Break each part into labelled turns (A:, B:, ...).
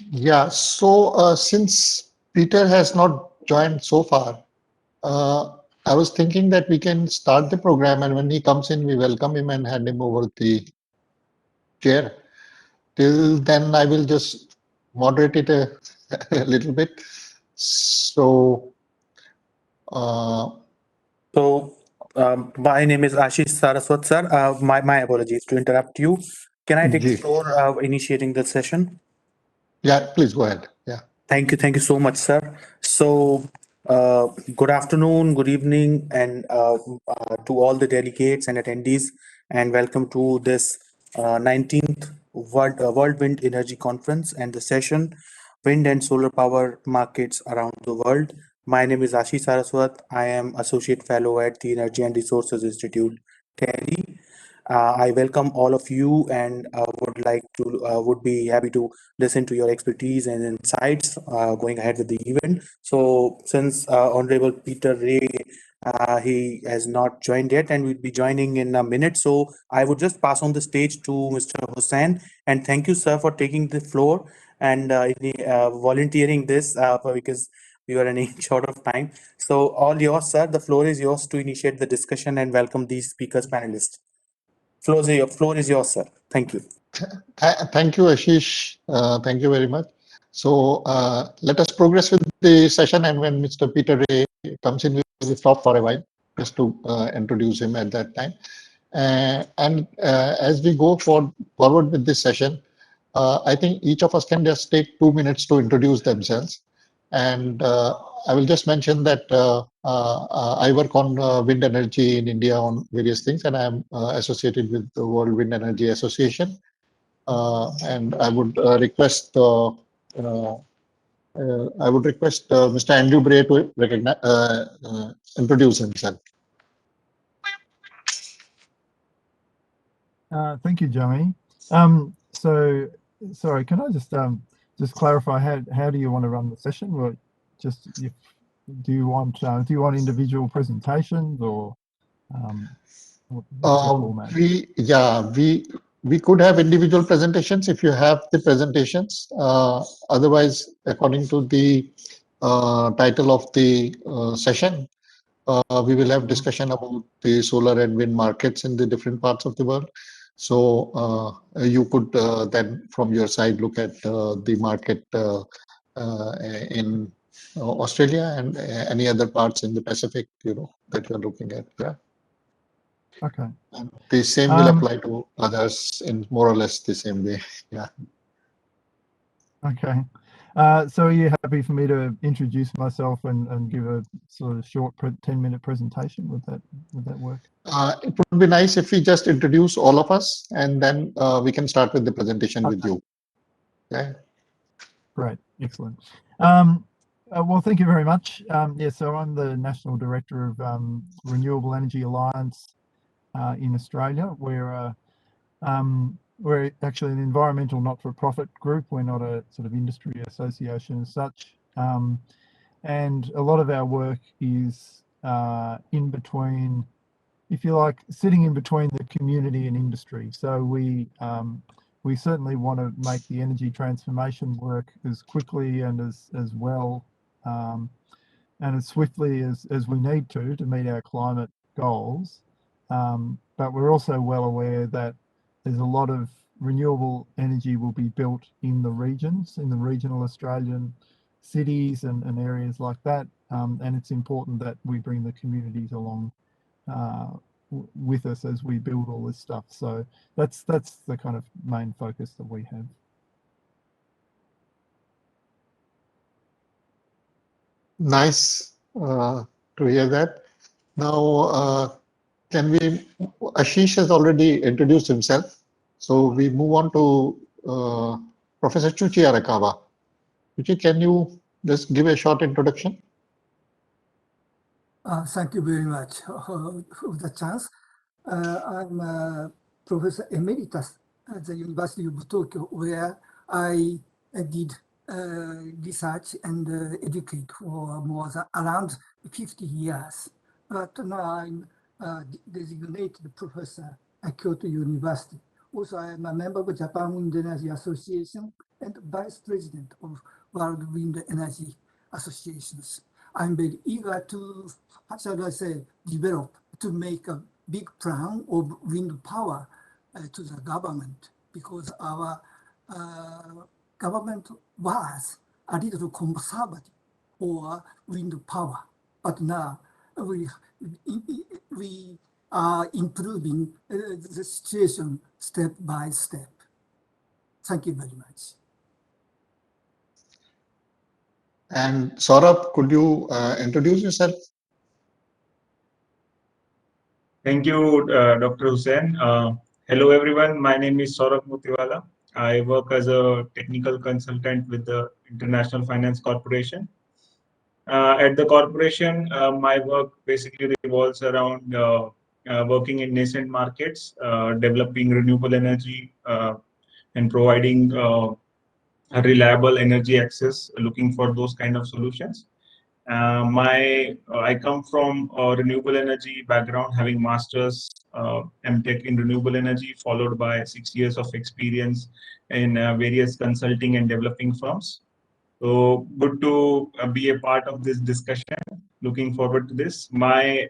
A: Yeah, so since Peter has not joined so far, I was thinking that we can start the program, and when he comes in, we welcome him and hand him over the chair. Till then, I will just moderate it a little bit. So, uh,
B: So, my name is Ashish Saraswat, sir. My apologies to interrupt you. Can I take the
A: Ji.
B: floor initiating the session?
A: Yeah, please go ahead. Yeah.
B: Thank you so much, sir. So, uh, good afternoon, good evening, and to all the delegates and attendees, and welcome to this 19th World Wind Energy Conference and the session Wind and Solar Power Markets Around the World. My name is Ashish Saraswat. I am Associate Fellow at the Energy and Resources Institute, TERI. I welcome all of you and would be happy to listen to your expertise and insights going ahead with the event. So since Honorable Peter Ray, he has not joined yet and will be joining in a minute. So I would just pass on the stage to Mr. Hussain, and thank you, sir, for taking the floor and volunteering this because we were running short of time. So all yours, sir. The floor is yours to initiate the discussion and welcome these speakers, panelists. Floor is yours, sir. Thank you.
A: Thank you, Ashish. Thank you very much. So let us progress with the session, and when Mr. Peter Ray comes in, we will stop for a while just to introduce him at that time. And as we go forward with this session, I think each of us can just take 2 minutes to introduce themselves. And I will just mention that I work on wind energy in India on various things, and I am associated with the World Wind Energy Association. And I would request Mr. Andrew Bray to introduce himself.
C: Thank you, Johnny. So, sorry, can I just clarify how do you want to run the session? Or just if, do you want individual presentations or what's the format?
A: We could have individual presentations if you have the presentations. Otherwise, according to the title of the session, we will have discussion about the solar and wind markets in the different parts of the world. So you could then, from your side, look at the market in Australia and any other parts in the Pacific, that you're looking at. Yeah.
C: Okay.
A: And the same will apply to others in more or less the same way. Yeah.
C: Okay. So are you happy for me to introduce myself and give a sort of short 10-minute presentation? Would that work?
A: It would be nice if we just introduce all of us, and then we can start with the presentation with you. Okay.
C: Great. Excellent. Well, thank you very much. So I'm the National Director of Renewable Energy Alliance in Australia. We're actually an environmental not-for-profit group. We're not a sort of industry association as such. And a lot of our work is in between, if you like, sitting in between the community and industry. So we certainly want to make the energy transformation work as quickly and as well and as swiftly as we need to meet our climate goals. But we're also well aware that there's a lot of renewable energy will be built in the regions, in the regional Australian cities and areas like that. And it's important that we bring the communities along with us as we build all this stuff. So that's the kind of main focus that we have.
A: Nice to hear that. Now, Ashish has already introduced himself. So we move on to Professor Chuchi Arakawa. Chuchi, can you just give a short introduction?
D: Thank you very much for the chance. I'm Professor Emeritus at the University of Tokyo, where I did research and educate for more than around 50 years. But now I'm designated professor at Kyoto University, Also, I am a member of Japan Wind Energy Association and Vice President of World Wind Energy Associations. I'm very eager to, how shall I say, develop, to make a big plan of wind power to the government, because our government was a little conservative for wind power. But now we are improving the situation step by step. Thank you very much.
A: And Saurabh, could you introduce yourself?
E: Thank you, Dr. Hussain. Hello, everyone. My name is Saurabh Muthiwala. I work as a technical consultant with the International Finance Corporation. At the corporation, my work basically revolves around working in nascent markets, developing renewable energy, and providing a reliable energy access, looking for those kind of solutions. I come from a renewable energy background, having masters MTech in renewable energy, followed by 6 years of experience in various consulting and developing firms. So good to be a part of this discussion. Looking forward to this. My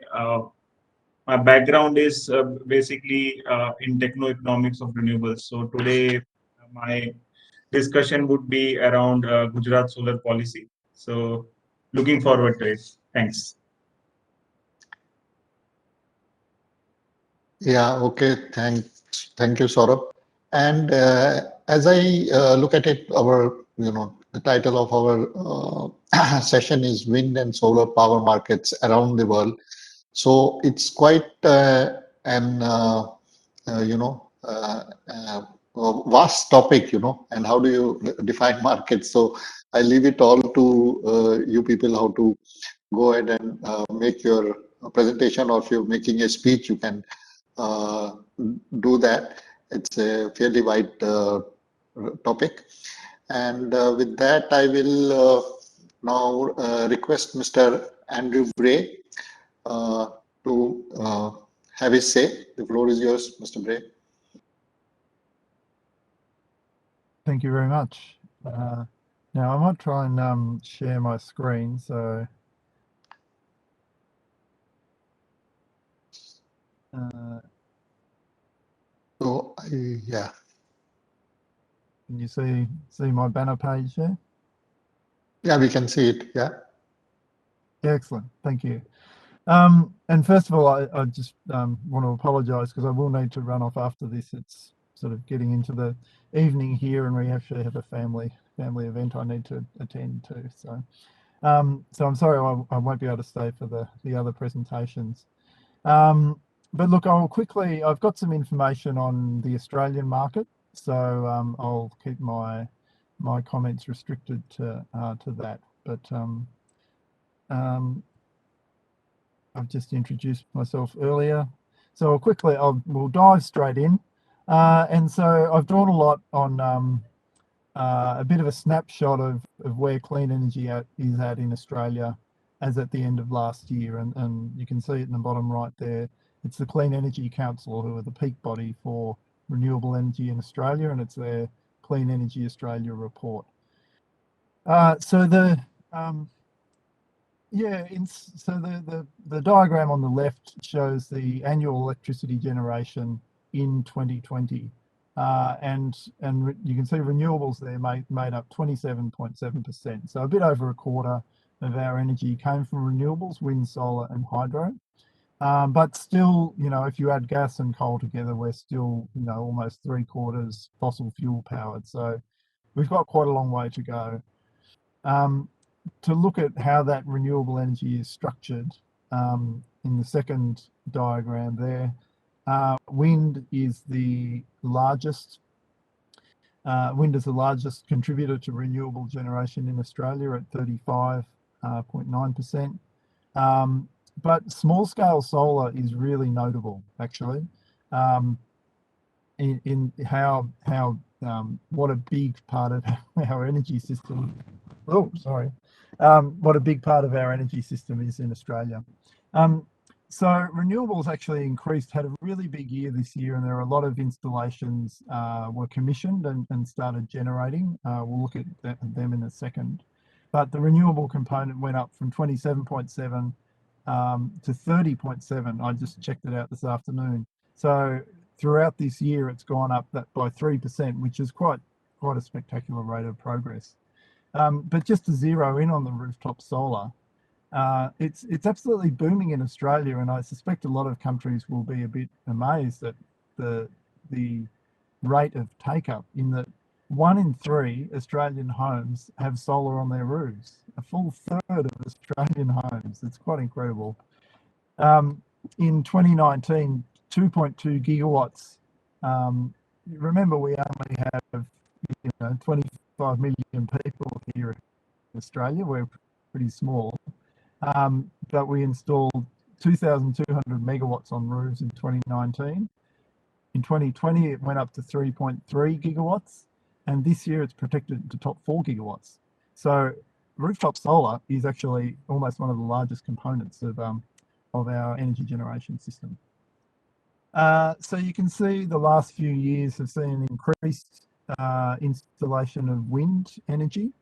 E: background is basically in techno-economics of renewables. So today my discussion would be around Gujarat solar policy. So looking forward to it. Thanks.
A: Yeah, okay. Thank you, Saurabh. And as I look at it, the title of our session is Wind and Solar Power Markets Around the World. So it's quite an vast topic, and how do you define markets? So I leave it all to you people how to go ahead and make your presentation, or if you're making a speech, you can do that. It's a fairly wide topic. And with that, I will now request Mr. Andrew Bray to have his say. The floor is yours, Mr. Bray.
C: Thank you very much. Now I might try and share my screen. So
A: Yeah.
C: can you see my banner page there?
A: Yeah, we can see it. Yeah.
C: Excellent. Thank you. And first of all, I just want to apologise because I will need to run off after this. It's sort of getting into the evening here, and we actually have a family event I need to attend to. So, so I'm sorry I won't be able to stay for the other presentations. But look, I've got some information on the Australian market, so I'll keep my comments restricted to that. But I've just introduced myself earlier, so we'll dive straight in. And so I've drawn a lot on a bit of a snapshot of where clean energy is at in Australia as at the end of last year, and you can see it in the bottom right there. It's the Clean Energy Council, who are the peak body for renewable energy in Australia, and it's their Clean Energy Australia report. So the diagram on the left shows the annual electricity generation in 2020, and you can see renewables there made up 27.7%. So a bit over a quarter of our energy came from renewables, wind, solar, and hydro. But still, if you add gas and coal together, we're still, almost 3/4 fossil fuel powered. So we've got quite a long way to go. To look at how that renewable energy is structured, in the second diagram there, wind is the largest. Wind is the largest contributor to renewable generation in Australia at 35.9%. But small-scale solar is really notable, actually, in how what a big part of our energy system. Oh, sorry. What a big part of our energy system is in Australia. So renewables actually increased, had a really big year this year, and there are a lot of installations were commissioned and started generating. We'll look at them in a second. But the renewable component went up from 27.7 to 30.7. I just checked it out this afternoon. So throughout this year, it's gone up by 3%, which is quite a spectacular rate of progress. But just to zero in on the rooftop solar, it's absolutely booming in Australia, and I suspect a lot of countries will be a bit amazed at the rate of take up, in that 1 in 3 Australian homes have solar on their roofs. A full third of Australian homes. It's quite incredible. In 2019, 2.2 gigawatts. Remember, we only have 25 million people here in Australia. We're pretty small. But we installed 2,200 megawatts on roofs in 2019. In 2020, it went up to 3.3 gigawatts, and this year it's projected to top 4 gigawatts. So rooftop solar is actually almost one of the largest components of our energy generation system. So you can see the last few years have seen an increased installation of wind energy,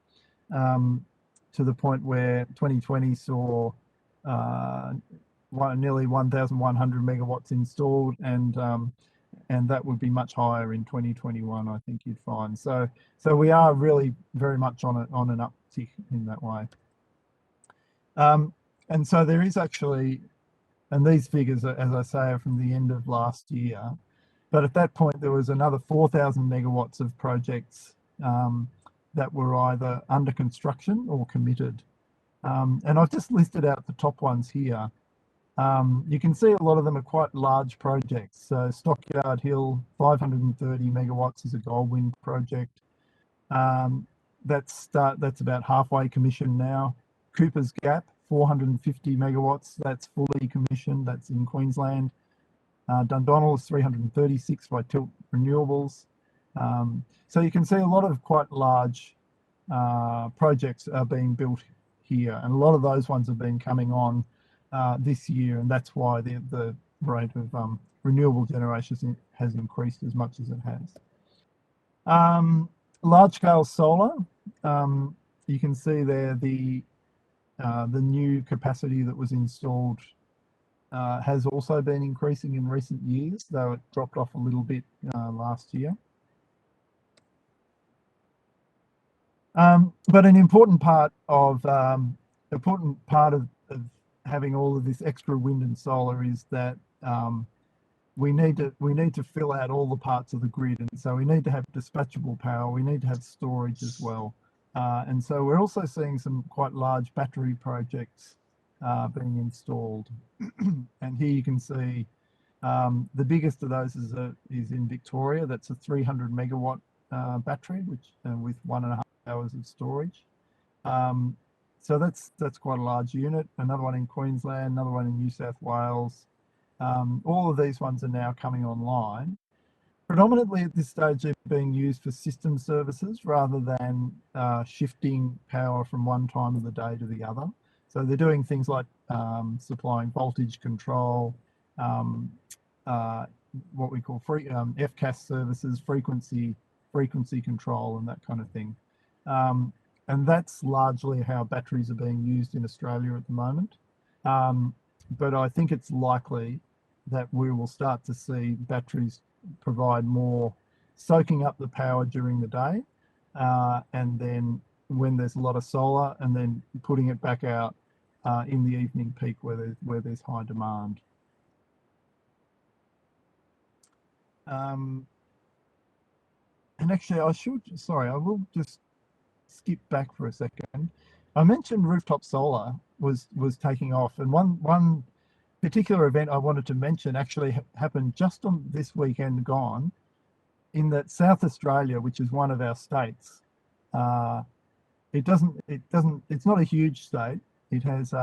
C: to the point where 2020 saw nearly 1,100 megawatts installed, and that would be much higher in 2021, I think you'd find. So we are really very much on an uptick in that way. And so there is actually, and these figures, as I say, are from the end of last year, but at that point there was another 4,000 megawatts of projects that were either under construction or committed. And I've just listed out the top ones here. You can see a lot of them are quite large projects. So Stockyard Hill, 530 megawatts, is a Goldwind project. That's about halfway commissioned now. Cooper's Gap, 450 megawatts, that's fully commissioned, that's in Queensland. Dundonnell is 336 by Tilt Renewables. So you can see a lot of quite large projects are being built here, and a lot of those ones have been coming on this year, and that's why the rate of renewable generation has increased as much as it has. Large-scale solar, you can see there the new capacity that was installed has also been increasing in recent years, though it dropped off a little bit last year. But an important part of having all of this extra wind and solar is that we need to fill out all the parts of the grid, and so we need to have dispatchable power. We need to have storage as well, and so we're also seeing some quite large battery projects being installed. And here you can see the biggest of those is in Victoria. That's a 300 megawatt battery, which with 1.5 hours of storage. So that's quite a large unit. Another one in Queensland, another one in New South Wales. All of these ones are now coming online. Predominantly at this stage, they're being used for system services rather than shifting power from one time of the day to the other. So they're doing things like supplying voltage control, what we call FCAS services, frequency control, and that kind of thing. And that's largely how batteries are being used in Australia at the moment. But I think it's likely that we will start to see batteries provide more soaking up the power during the day, and then when there's a lot of solar, and then putting it back out in the evening peak where there's high demand. And actually, I will just skip back for a second. I mentioned rooftop solar was taking off, and one particular event I wanted to mention actually happened just on this weekend gone, in that South Australia, which is one of our states, it's not a huge state. It has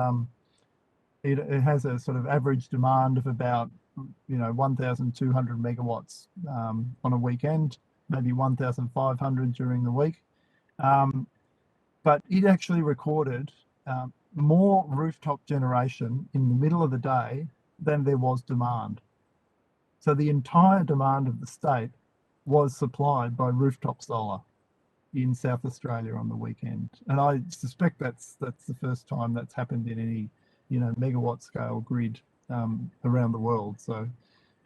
C: it has a sort of average demand of about 1,200 megawatts on a weekend, maybe 1,500 during the week. But it actually recorded more rooftop generation in the middle of the day than there was demand. So the entire demand of the state was supplied by rooftop solar in South Australia on the weekend, and I suspect that's the first time that's happened in any, you know, megawatt scale grid around the world. So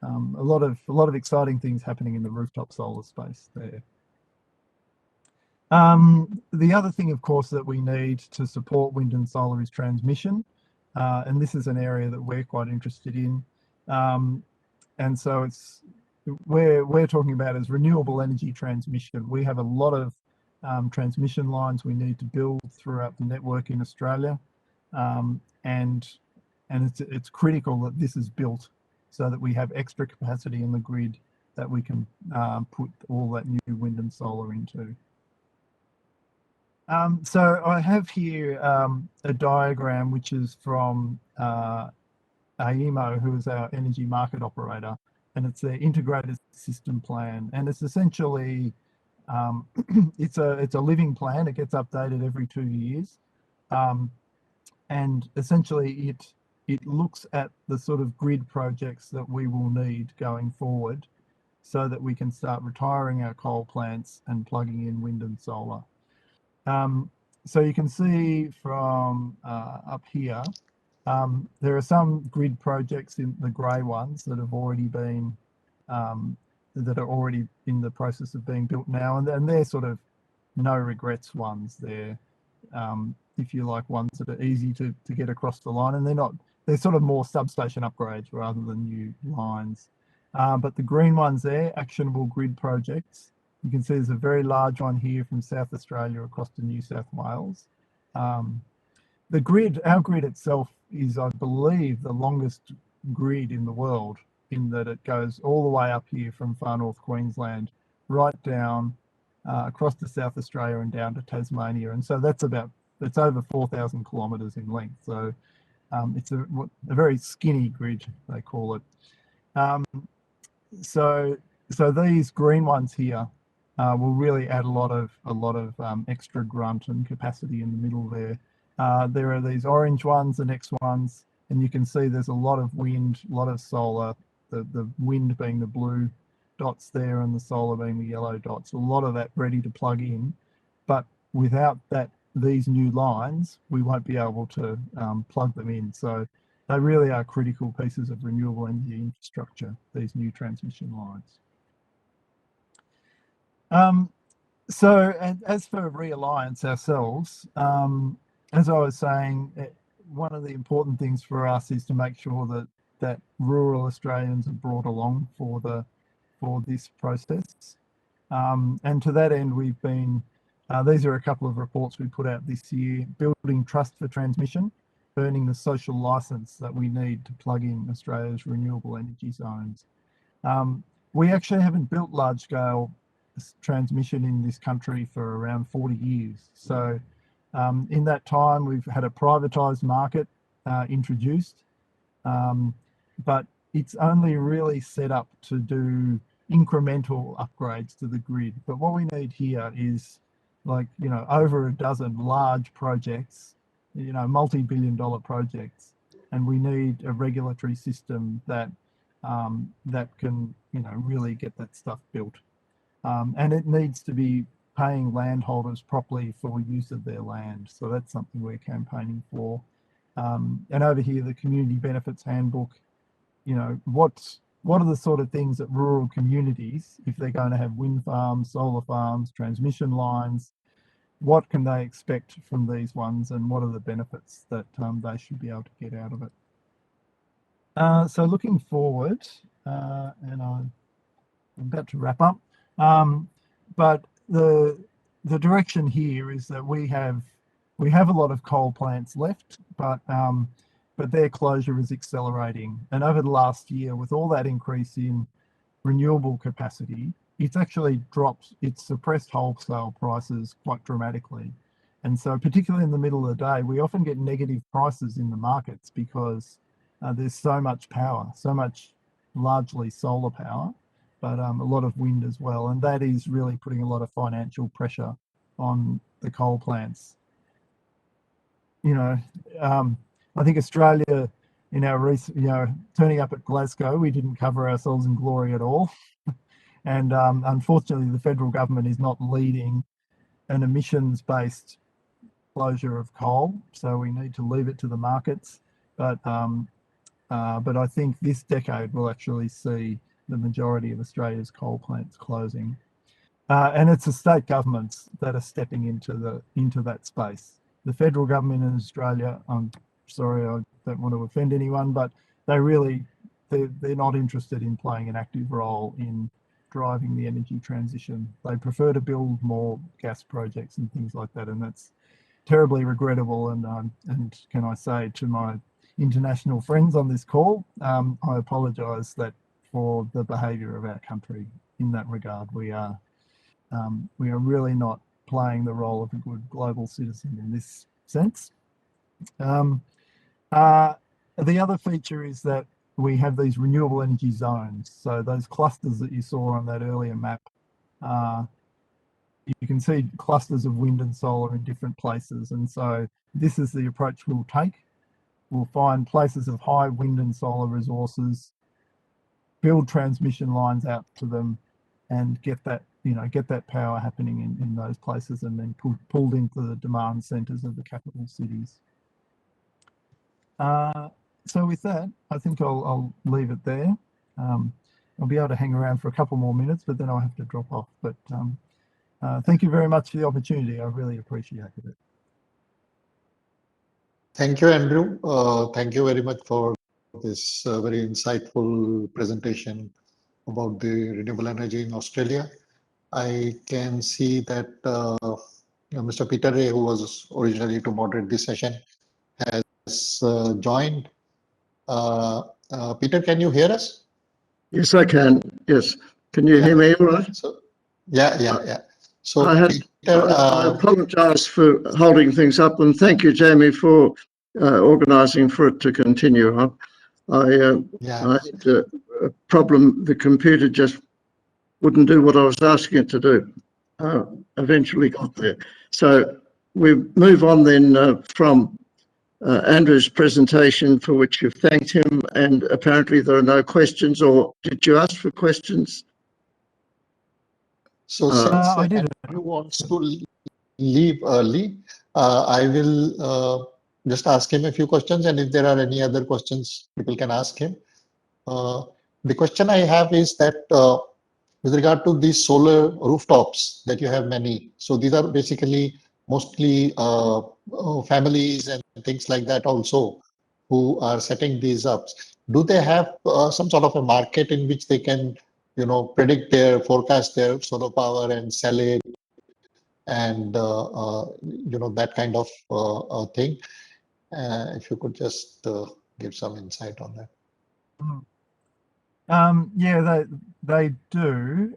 C: a lot of exciting things happening in the rooftop solar space there. The other thing, of course, that we need to support wind and solar is transmission, and this is an area that we're quite interested in. And so we're talking about as renewable energy transmission. We have a lot of transmission lines we need to build throughout the network in Australia, and it's critical that this is built so that we have extra capacity in the grid that we can put all that new wind and solar into. So I have here a diagram which is from AEMO, who is our energy market operator, and it's their integrated system plan, and it's essentially it's a living plan. It gets updated every 2 years, and essentially it looks at the sort of grid projects that we will need going forward, so that we can start retiring our coal plants and plugging in wind and solar. So you can see from up here, there are some grid projects in the grey ones that have already been that are already in the process of being built now, and they're sort of no regrets ones. They're if you like, ones that are easy to get across the line, and they're sort of more substation upgrades rather than new lines. But the green ones there, actionable grid projects. You can see there's a very large one here from South Australia across to New South Wales. The grid, our grid itself, is, I believe, the longest grid in the world, in that it goes all the way up here from far north Queensland, right down across to South Australia and down to Tasmania. And so it's over 4,000 kilometres in length. So it's a very skinny grid, they call it. So these green ones here will really add a lot of extra grunt and capacity in the middle there. There are these orange ones, the next ones, and you can see there's a lot of wind, a lot of solar, the wind being the blue dots there and the solar being the yellow dots, a lot of that ready to plug in. But without these new lines, we won't be able to plug them in. So they really are critical pieces of renewable energy infrastructure, these new transmission lines. So as for Realliance ourselves, as I was saying, one of the important things for us is to make sure that rural Australians are brought along for this process. And to that end, we've been, these are a couple of reports we put out this year: building trust for transmission, earning the social license that we need to plug in Australia's renewable energy zones. We actually haven't built large-scale transmission in this country for around 40 years. So in that time, we've had a privatised market introduced, but it's only really set up to do incremental upgrades to the grid. But what we need here is, like, you know, over a dozen large projects, you know, multi-billion-dollar projects, and we need a regulatory system that can, you know, really get that stuff built. And it needs to be paying landholders properly for use of their land. So that's something we're campaigning for. And over here, the Community Benefits Handbook, you know, what are the sort of things that rural communities, if they're going to have wind farms, solar farms, transmission lines, what can they expect from these ones, and what are the benefits that they should be able to get out of it? So looking forward, and I'm about to wrap up, but the direction here is that we have a lot of coal plants left, but their closure is accelerating. And over the last year, with all that increase in renewable capacity, it's actually it's suppressed wholesale prices quite dramatically. And so particularly in the middle of the day, we often get negative prices in the markets because there's so much power, so much largely solar power, but a lot of wind as well. And that is really putting a lot of financial pressure on the coal plants. You know, I think Australia in our recent, turning up at Glasgow, we didn't cover ourselves in glory at all. And unfortunately, the federal government is not leading an emissions-based closure of coal, so we need to leave it to the markets. But I think this decade will actually see the majority of Australia's coal plants closing, and it's the state governments that are stepping into that space. The federal government in Australia, I'm sorry, I don't want to offend anyone, but they're not interested in playing an active role in driving the energy transition. They prefer to build more gas projects and things like that, and that's terribly regrettable. And can I say to my international friends on this call, I apologise that for the behaviour of our country in that regard. We are really not playing the role of a good global citizen in this sense. The other feature is that we have these renewable energy zones. So those clusters that you saw on that earlier map, you can see clusters of wind and solar in different places. And so this is the approach we'll take. We'll find places of high wind and solar resources, build transmission lines out to them, and get that power happening in those places, and then pulled into the demand centres of the capital cities. So with that, I think I'll leave it there. I'll be able to hang around for a couple more minutes, but then I'll have to drop off. But thank you very much for the opportunity. I really appreciated it.
A: Thank you, Andrew. Thank you very much for this very insightful presentation about the renewable energy in Australia. I can see that Mr. Peter Ray, who was originally to moderate this session, has joined. Peter, can you hear us?
F: Yes, I can. Yes. Can you hear me all right?
A: So, yeah. So
F: I apologise for holding things up, and thank you, Jamie, for organising for it to continue on. I had a problem. The computer just wouldn't do what I was asking it to do. Eventually got there. So we move on then from Andrew's presentation, for which you've thanked him, and apparently there are no questions, or did you ask for questions?
A: So since Andrew wants to leave early, I will just ask him a few questions, and if there are any other questions, people can ask him. The question I have is that with regard to these solar rooftops that you have many, so these are basically mostly families and things like that also who are setting these up. Do they have some sort of a market in which they can, forecast their solar power and sell it, and that kind of thing? If you could just give some insight on that.
C: Yeah, they do.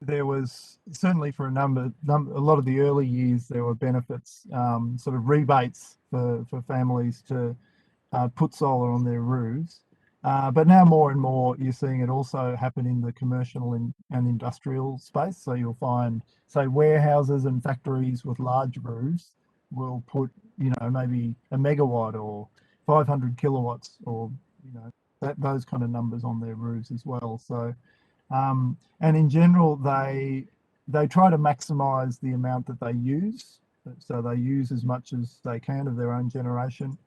C: There was certainly for a lot of the early years, there were benefits, sort of rebates for families to put solar on their roofs. But now more and more, you're seeing it also happen in the commercial and industrial space. So you'll find, say, warehouses and factories with large roofs will put, maybe a megawatt or 500 kilowatts or, those kind of numbers on their roofs as well. So, and in general, they try to maximize the amount that they use. So they use as much as they can of their own generation.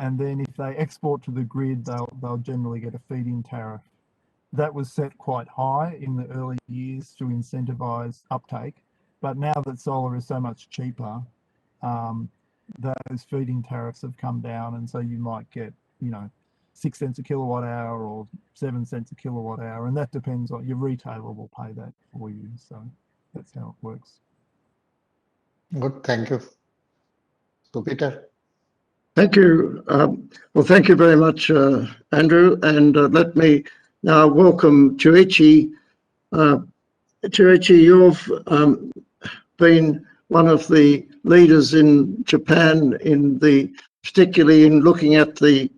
C: And then if they export to the grid, they'll generally get a feed-in tariff. That was set quite high in the early years to incentivize uptake. But now that solar is so much cheaper, those feed-in tariffs have come down. And so you might get, 6 cents a kilowatt hour or 7 cents a kilowatt hour. And that depends on your retailer will pay that for you. So that's how it works.
A: Good, thank you. So Peter.
F: Thank you. Well, thank you very much, Andrew. And let me now welcome Chuchi. Chuchi, you've been one of the leaders in Japan particularly in looking at the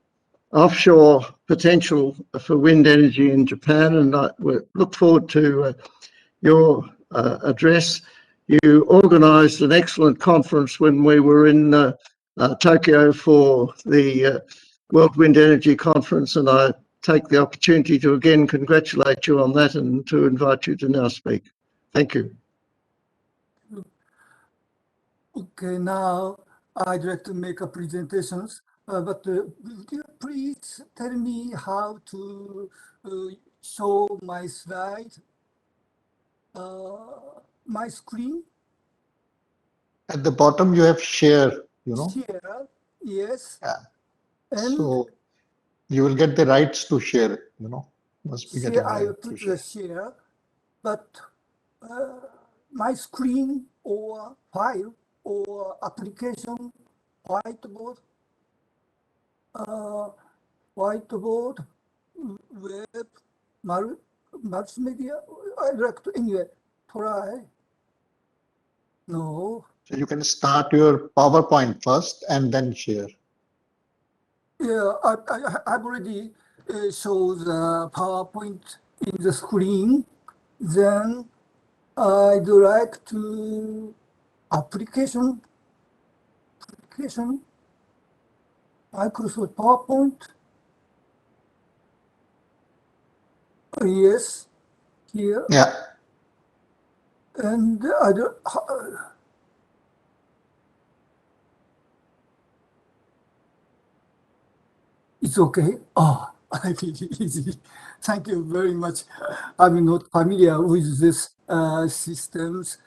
F: offshore potential for wind energy in Japan, and I look forward to your address. You organised an excellent conference when we were in Tokyo for the World Wind Energy Conference, and I take the opportunity to again congratulate you on that and to invite you to now speak. Thank you.
D: Okay, now I'd like to make a presentations, but would you please tell me how to show my slide, my screen?
A: At the bottom, you have share,
D: Share, yes.
A: Yeah.
D: And
A: So you will get the rights to share, must be
D: share,
A: getting
D: I
A: right to
D: put
A: share.
D: the share, but my screen or file or application, whiteboard, whiteboard, web, multimedia. I'd like to anyway try. No.
A: So you can start your PowerPoint first and then share.
D: Yeah, I've already show the PowerPoint in the screen. Then I'd like to application, Microsoft PowerPoint. Yes, here.
A: Yeah.
D: And it's okay. Oh, easy. Thank you very much. I'm not familiar with this systems,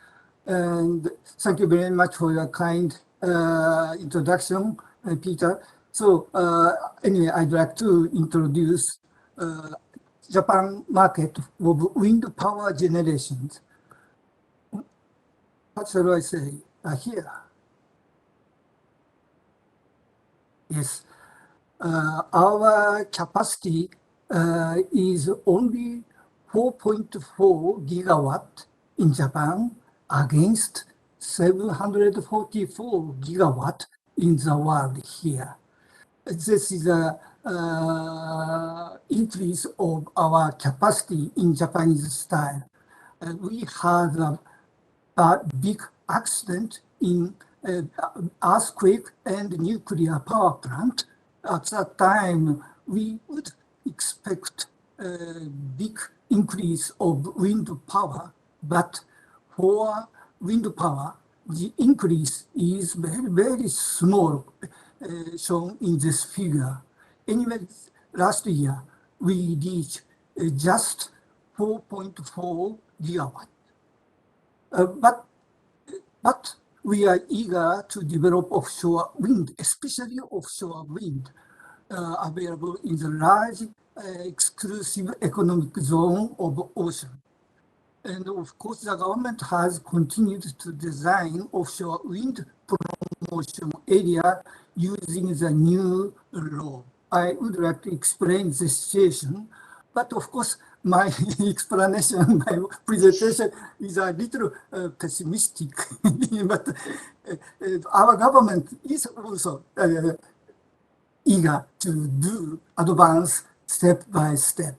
D: and thank you very much for your kind introduction, Peter. So anyway, I'd like to introduce Japan market of wind power generations. What shall I say here? Yes. Our capacity is only 4.4 gigawatt in Japan against 744 gigawatt in the world here. This is a increase of our capacity in Japanese style. We had a big accident in earthquake and nuclear power plant. At that time, we would expect a big increase of wind power, but for wind power, the increase is very, very small, shown in this figure. Anyway, last year, we reached just 4.4 gigawatt. But we are eager to develop offshore wind, especially offshore wind, available in the large exclusive economic zone of ocean. And of course, the government has continued to design offshore wind promotion area using the new law. I would like to explain the situation, but of course, my explanation, my presentation is a little pessimistic, but our government is also eager to do advance step by step.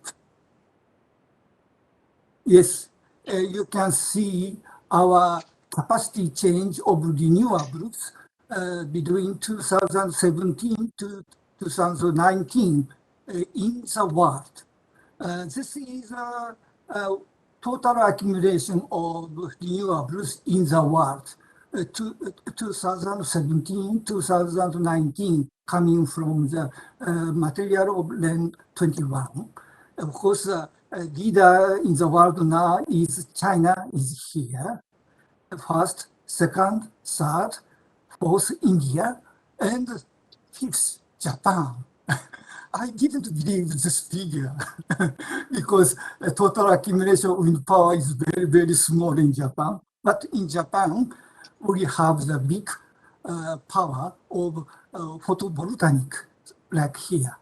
D: Yes, you can see our capacity change of renewables between 2017 to 2019 in the world. This is a total accumulation of renewables in the world. 2017, 2019, coming from the material of LEN 21. Of course, leader in the world now is China is here. First, second, third, fourth, India, and fifth, Japan. I didn't believe this figure because the total accumulation of wind power is very, very small in Japan. But in Japan, we have the big power of photovoltaic, like here.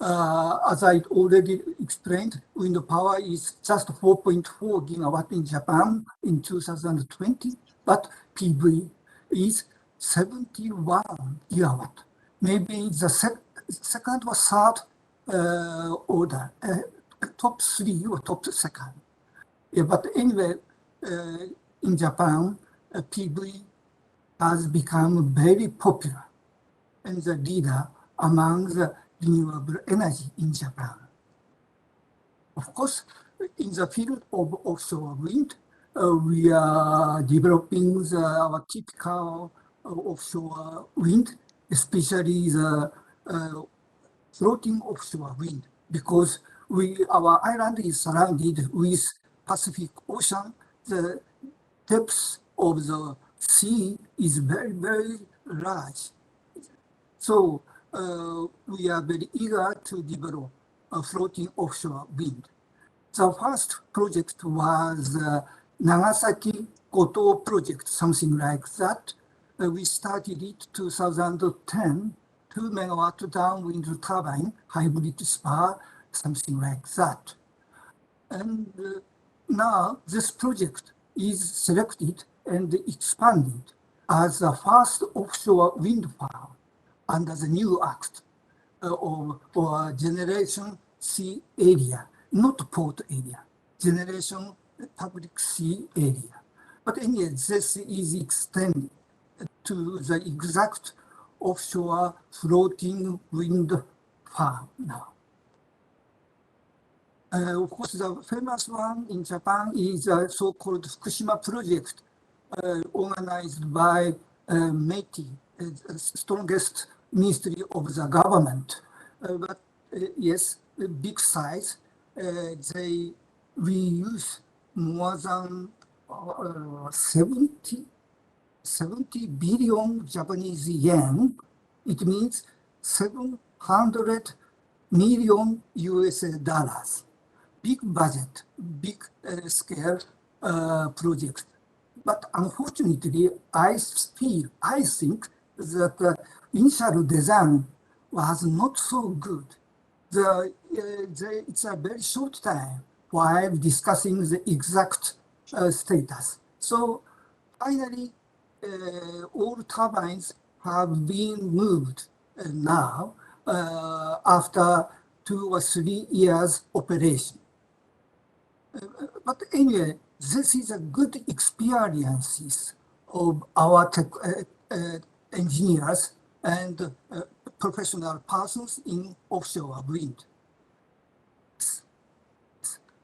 D: As I already explained, wind power is just 4.4 gigawatt in Japan in 2020, but PV is 71 gigawatt. Maybe the second or third order, top three or top second. Yeah, but anyway, in Japan, PV has become very popular. and the leader among the renewable energy in Japan. Of course, in the field of offshore wind, we are developing our typical offshore wind, especially the floating offshore wind, because our island is surrounded with Pacific Ocean. The depth of the sea is very, very large. So we are very eager to develop a floating offshore wind. The first project was Nagasaki Goto project, something like that. We started it 2010, 2 megawatt downwind turbine, hybrid spar, something like that. And now this project is selected and expanded as the first offshore wind farm under the new act or Generation Sea area, not port area, Generation Public Sea area. But anyway, this is extended to the exact offshore floating wind farm now. Of course, the famous one in Japan is the so-called Fukushima project, organized by METI, the strongest ministry of the government. But yes, big size. We use more than 70 billion Japanese yen. It means 700 million US dollars. Big budget, big scale project. But unfortunately, I think that initial design was not so good. It's a very short time while discussing the exact status. So finally, all turbines have been moved now after 2 or 3 years operation. But anyway, this is a good experiences of our engineers and professional persons in offshore wind.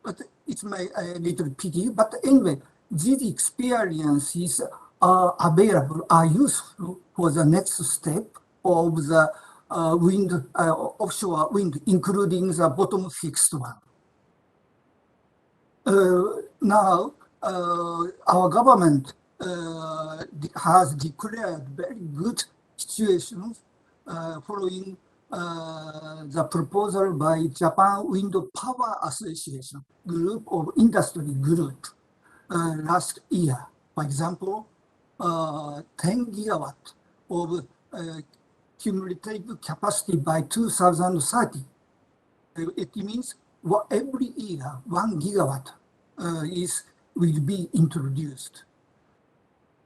D: But it's a little pity. But anyway, these experiences are available, are useful for the next step of the offshore wind, including the bottom fixed one. Now, our government has declared very good situations following the proposal by Japan Wind Power Association group of industry group last year. For example, 10 gigawatt of cumulative capacity by 2030. It means every year 1 gigawatt will be introduced.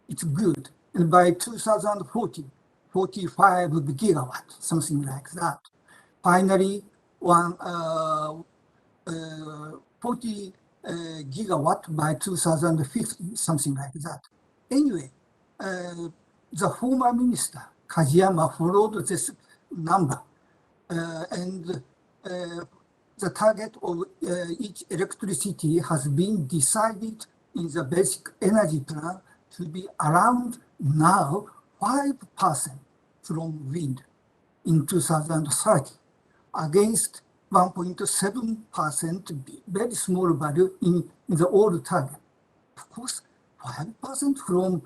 D: It's good. And by 2040, 45 gigawatt, something like that. Finally, 40 gigawatt by 2050, something like that. Anyway, the former minister, Kajiyama, followed this number. And the target of each electricity has been decided in the basic energy plan to be around now 5% from wind in 2030 against 1.7%, very small value in the old target. Of course, 5% from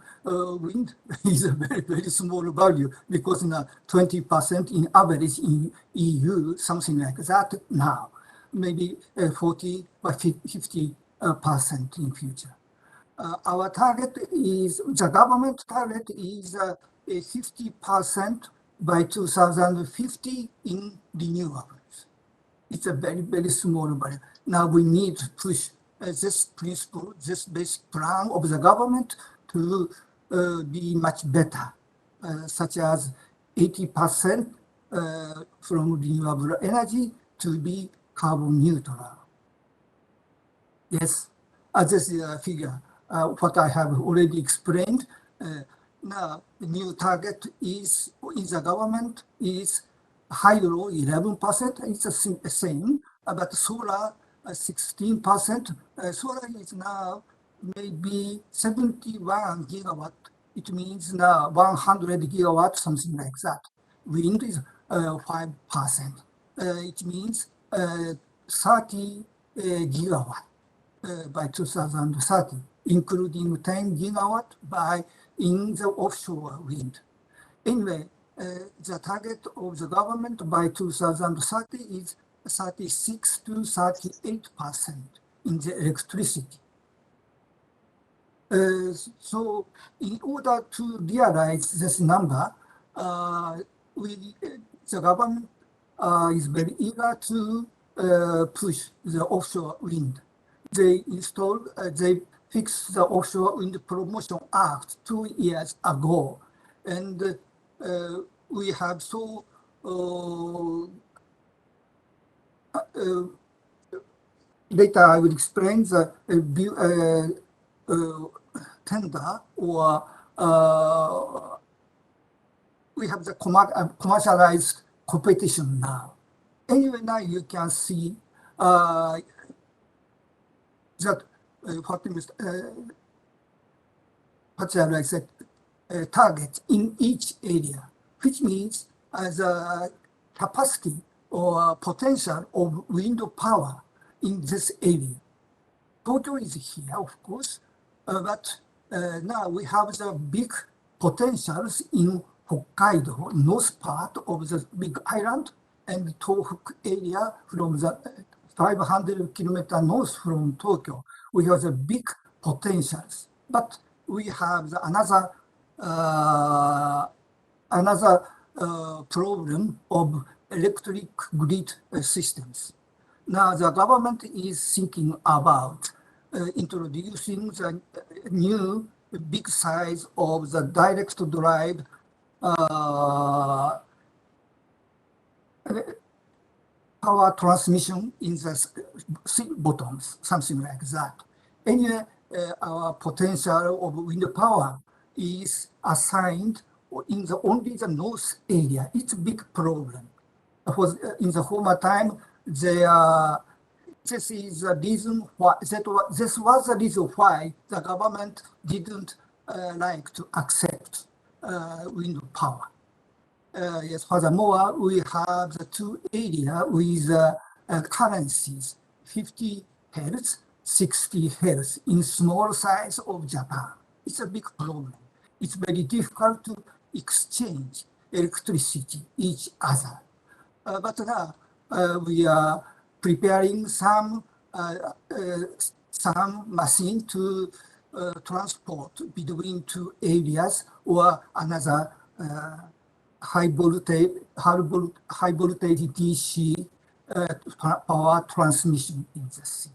D: wind is a very, very small value because now 20% in average in EU, something like that now, maybe 40 or 50% in future. Our target is, the government target is 50% by 2050 in renewables. It's a very, very small value. Now we need to push this principle, this basic plan of the government to be much better, such as 80% from renewable energy to be carbon neutral. Yes, this is a figure. What I have already explained, Now, the new target is in the government is hydro 11%. It's the same, but solar 16%. Solar is now maybe 71 gigawatt. It means now 100 gigawatt, something like that. Wind is 5%. It means 30 gigawatt by 2030, including 10 gigawatt by in the offshore wind. Anyway, the target of the government by 2030 is 36 to 38% in the electricity. So in order to realize this number, the government is very eager to push the offshore wind. They fixed the Offshore Wind Promotion Act 2 years ago, and we have so later I will explain the tender or we have the commercialized competition now. Anyway, now you can see that what I said, target in each area, which means the capacity or potential of wind power in this area. Tokyo is here, of course, but now we have the big potentials in Hokkaido, north part of the big island, and Tohoku area from the 500 kilometers north from Tokyo. We have the big potentials, but we have another problem of electric grid systems. Now the government is thinking about introducing the new big size of the direct drive power transmission in the sea bottoms, something like that. Anyway, our potential of wind power is assigned in only the north area. It's a big problem. In the former time, this is the reason why this was the reason why the government didn't like to accept wind power. Yes, furthermore, we have the two areas with currencies, 50 hertz, 60 hertz in small size of Japan. It's a big problem. It's very difficult to exchange electricity each other. But now we are preparing some machine to transport between two areas or another high voltage DC power transmission in the sea.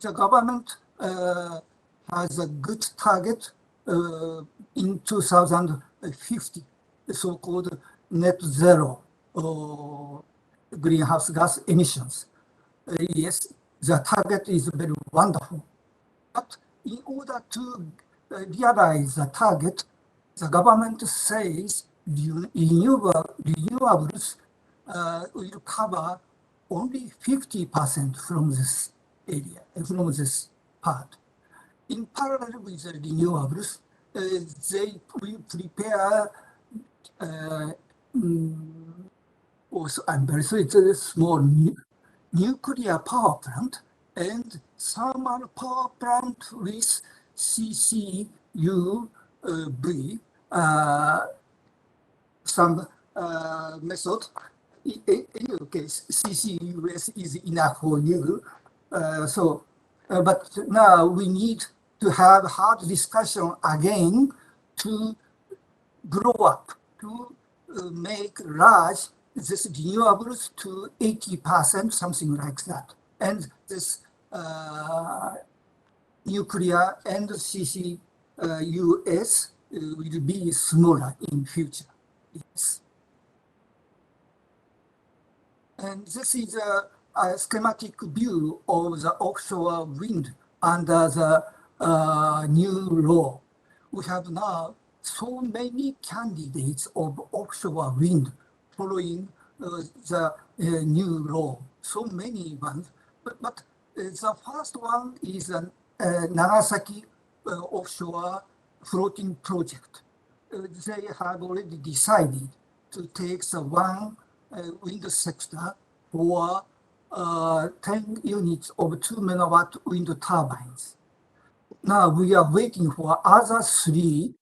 D: The government has a good target in 2050, the so-called net zero greenhouse gas emissions. Yes, the target is very wonderful, but in order to realize the target, the government says renewables will cover only 50% from this area, from this part. In parallel with the renewables, they will prepare also, I'm very sorry, it's a small nuclear power plant and thermal power plant with CCUV, some method. In any case, CCUS is enough for you. But now we need to have hard discussion again to grow up, to make large this renewables to 80%, something like that. And this nuclear and CCUS will be smaller in future. Yes. And this is a schematic view of the offshore wind under the new law. We have now so many candidates of offshore wind following the new law. So many ones, but the first one is Nagasaki offshore floating project. They have already decided to take the one wind sector for 10 units of 2 megawatt wind turbines. Now we are waiting for other three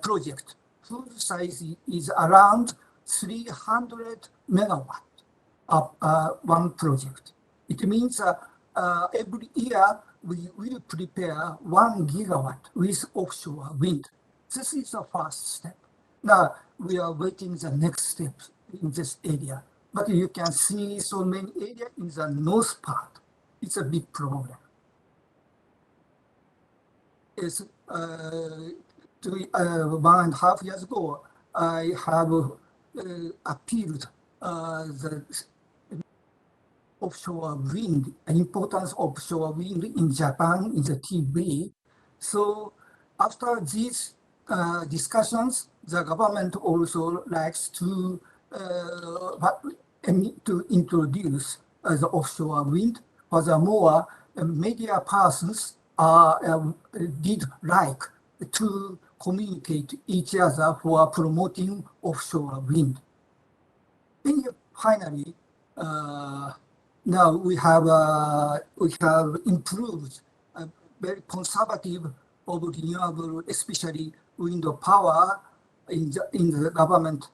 D: projects whose size is around 300 megawatt of one project. It means every year we will prepare 1 gigawatt with offshore wind. This is the first step. Now we are waiting the next step in this area. But you can see so many areas in the north part. It's a big problem. It's 1.5 years ago, I have appealed the offshore wind, importance of offshore wind in Japan in the TV. So after these discussions, the government also likes to introduce the offshore wind. Furthermore, media persons did like to communicate each other for promoting offshore wind. And finally, now we have improved very conservative of renewable, especially wind power in the government,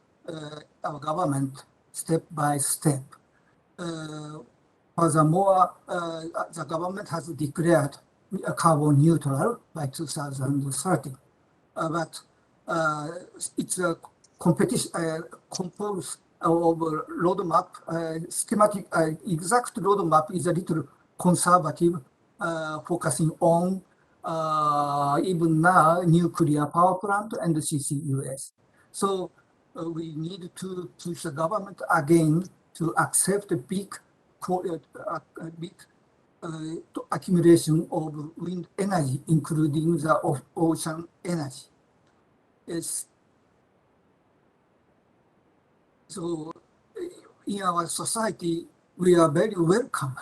D: our government, step by step. Furthermore, the government has declared carbon neutral by 2030. But it's a competition composed of roadmap, schematic, exact roadmap is a little conservative, focusing on even now nuclear power plant and the CCUS. So we need to push the government again to accept a big accumulation of wind energy, including the ocean energy. So in our society, we are very welcome.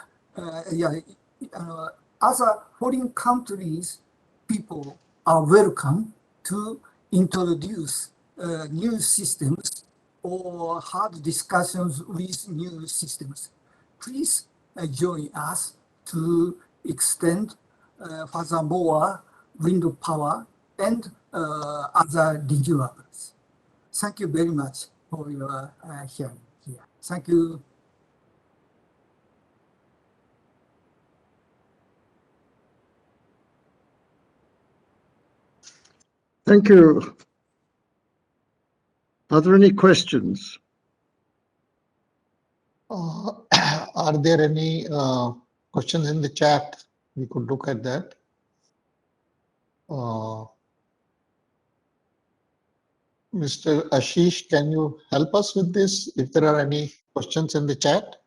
D: Other foreign countries, people are welcome to introduce new systems or have discussions with new systems. Please join us to extend furthermore wind power and other renewables. Thank you very much for your hearing here. Thank you.
F: Thank you. Are there any questions?
A: Are there any questions in the chat? We could look at that. Mr. Ashish, can you help us with this if there are any questions in the chat?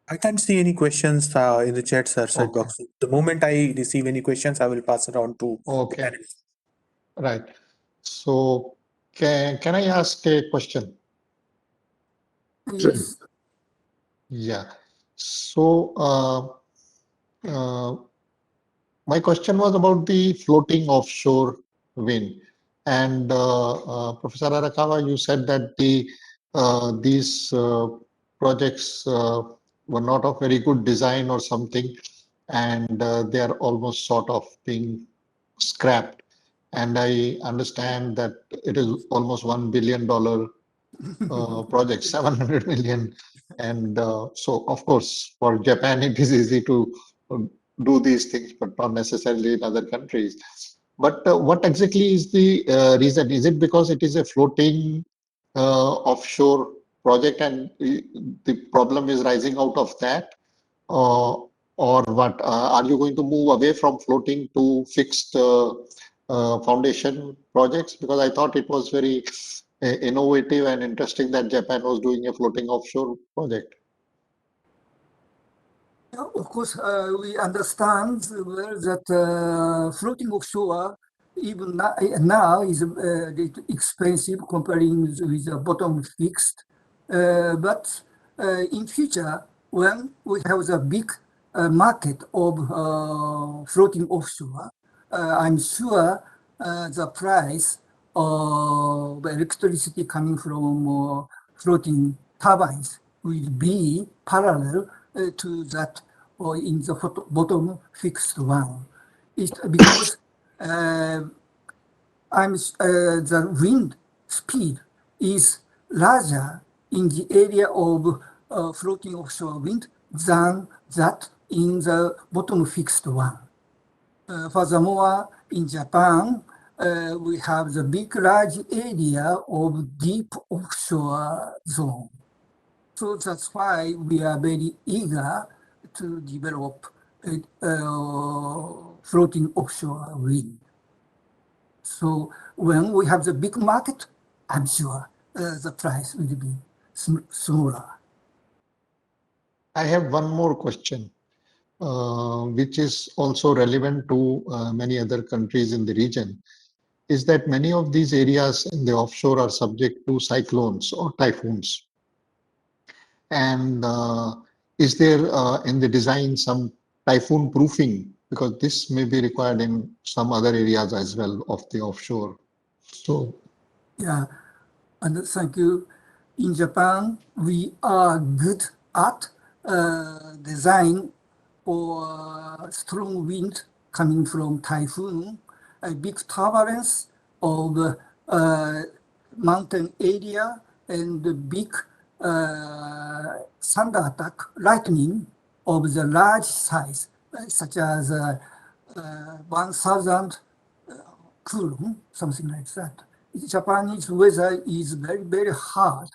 B: I can't see any questions in the chat, sir. Chat
A: Okay.
B: box. The moment I receive any questions, I will pass it on to the panelists.
A: Right. So can I ask a question?
D: Yes.
A: Yeah. So my question was about the floating offshore wind. And Professor Arakawa, you said that these projects were not of very good design or something, and they are almost sort of being scrapped. And I understand that it is almost $1 billion project, 700 million. And so, of course, for Japan, it is easy to do these things, but not necessarily in other countries. But what exactly is the reason? Is it because it is a floating offshore project and the problem is rising out of that? Or what? Are you going to move away from floating to fixed foundation projects? Because I thought it was very innovative and interesting that Japan was doing a floating offshore project.
D: Of course, we understand that floating offshore even now is expensive comparing with the bottom fixed. But in future, when we have the big market of floating offshore, I'm sure the price of electricity coming from floating turbines will be parallel to that or in the bottom fixed one. It's because the wind speed is larger in the area of floating offshore wind than that in the bottom fixed one. Furthermore, in Japan, we have the big large area of deep offshore zone. So that's why we are very eager to develop floating offshore wind. So when we have the big market, I'm sure the price will be smaller.
A: I have one more question, which is also relevant to many other countries in the region, is that many of these areas in the offshore are subject to cyclones or typhoons. And is there in the design some typhoon proofing? Because this may be required in some other areas as well of the offshore. So,
D: yeah, and thank you. In Japan, we are good at design for strong wind coming from typhoon, a big turbulence of mountain area, and the big thunder attack, lightning of the large size, such as 1,000 coulomb, something like that. Japanese weather is very, very hard.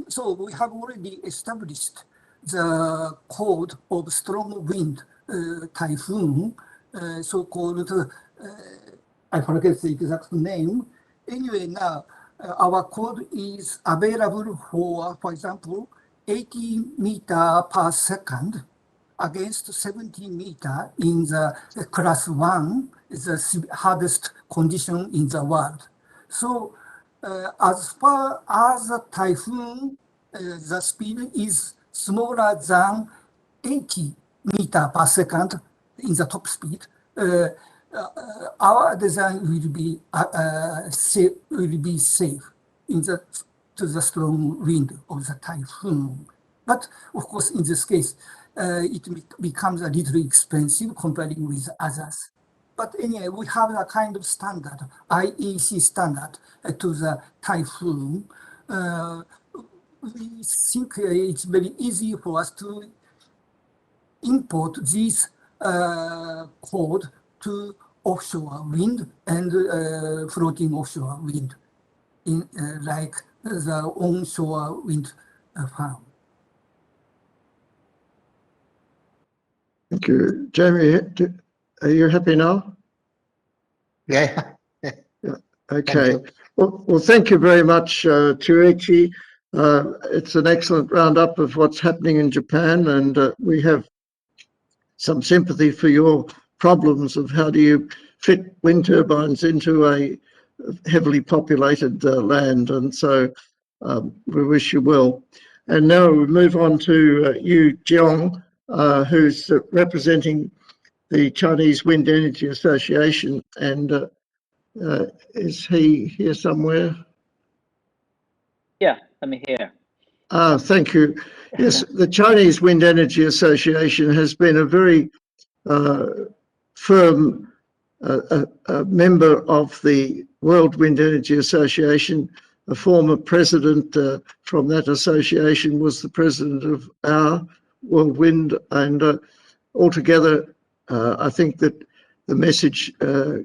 D: So we have already established the code of strong wind typhoon, so-called, I forget the exact name. Anyway, now our code is available for example, 80 meter per second against 70 meter in the class 1, is the hardest condition in the world. So as far as the typhoon, the speed is smaller than 80 meter per second in the top speed. Our design will be safe in to the strong wind of the typhoon. But of course, in this case, it becomes a little expensive comparing with others. But anyway, we have a kind of standard, IEC standard to the typhoon. We think it's very easy for us to import this code to offshore wind and floating offshore wind, in like the onshore wind farm.
F: Thank you. Jamie, are you happy now?
A: yeah.
F: Okay. Well, thank you very much, Chuchi. It's an excellent roundup of what's happening in Japan, and we have some sympathy for your problems of how do you fit wind turbines into a heavily populated land, and so we wish you well. And now we move on to Yu Jiang, who's representing the Chinese Wind Energy Association, and is he here somewhere?
G: Yeah, I'm here.
F: Thank you. Yes, the Chinese Wind Energy Association has been a very firm member of the World Wind Energy Association. A former president from that association was the president of our World Wind, and altogether, I think that the message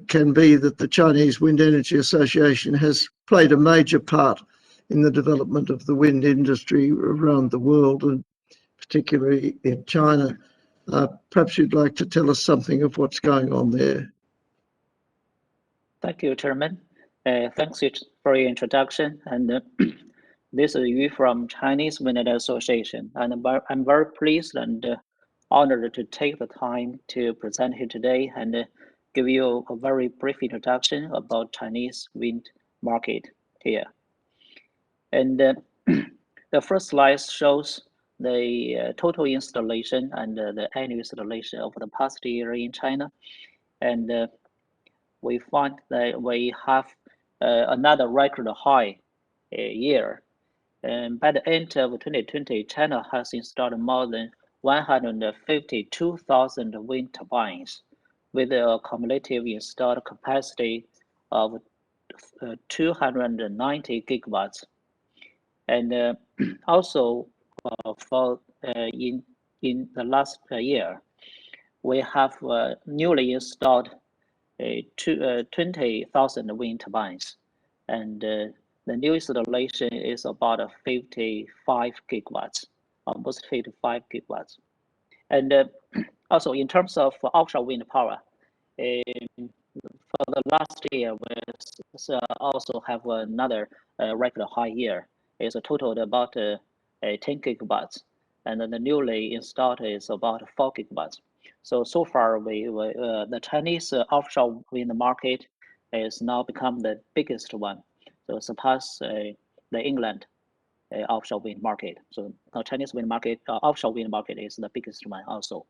F: can be that the Chinese Wind Energy Association has played a major part in the development of the wind industry around the world, and particularly in China. Perhaps you'd like to tell us something of what's going on there.
G: Thank you, Chairman. Thanks for your introduction. And this is Yu from Chinese Wind Energy Association. And I'm very pleased and honored to take the time to present here today and give you a very brief introduction about Chinese wind market here. And the first slide shows the total installation and the annual installation over the past year in China. And we find that we have another record high year. And by the end of 2020, China has installed more than 152,000 wind turbines with a cumulative installed capacity of 290 gigawatts. And also for in the last year, we have newly installed 20,000 wind turbines, and the new installation is about 55 gigawatts, almost 55 gigawatts. And also in terms of offshore wind power, for the last year, we also have another record high year. It's a total of about 10 gigawatts, and then the newly installed is about 4 gigawatts. So far, the Chinese offshore wind market is now become the biggest one, so surpass the England offshore wind market. So the Chinese wind market, offshore wind market is the biggest one also.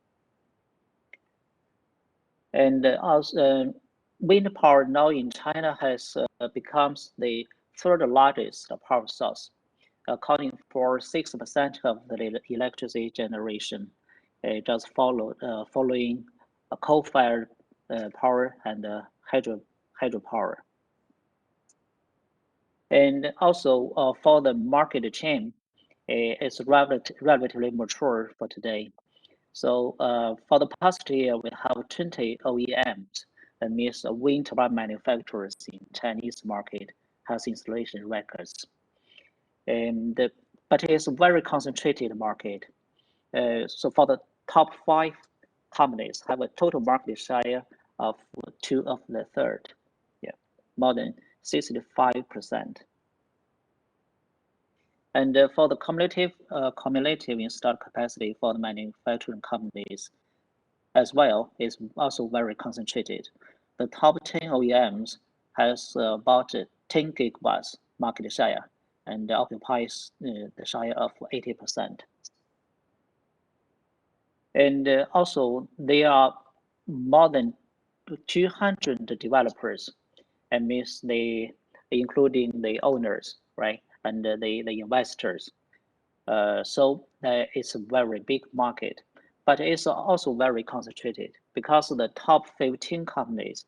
G: And also, wind power now in China has becomes the third largest power source, accounting for 6% of the electricity generation, just following coal-fired power and hydropower. And also for the market chain, it's relatively mature for today. So for the past year, we have 20 OEMs, that means wind turbine manufacturers in Chinese market has installation records. And but it's a very concentrated market. So for the top 5 companies have a total market share of 2 of the third, more than 65%. And for the cumulative installed capacity for the manufacturing companies as well is also very concentrated. The top 10 OEMs has about 10 gigawatts market share and occupies the share of 80%. And also there are more than 200 developers, and means including the owners, right, and the investors. So it's a very big market, but it's also very concentrated because the top 15 companies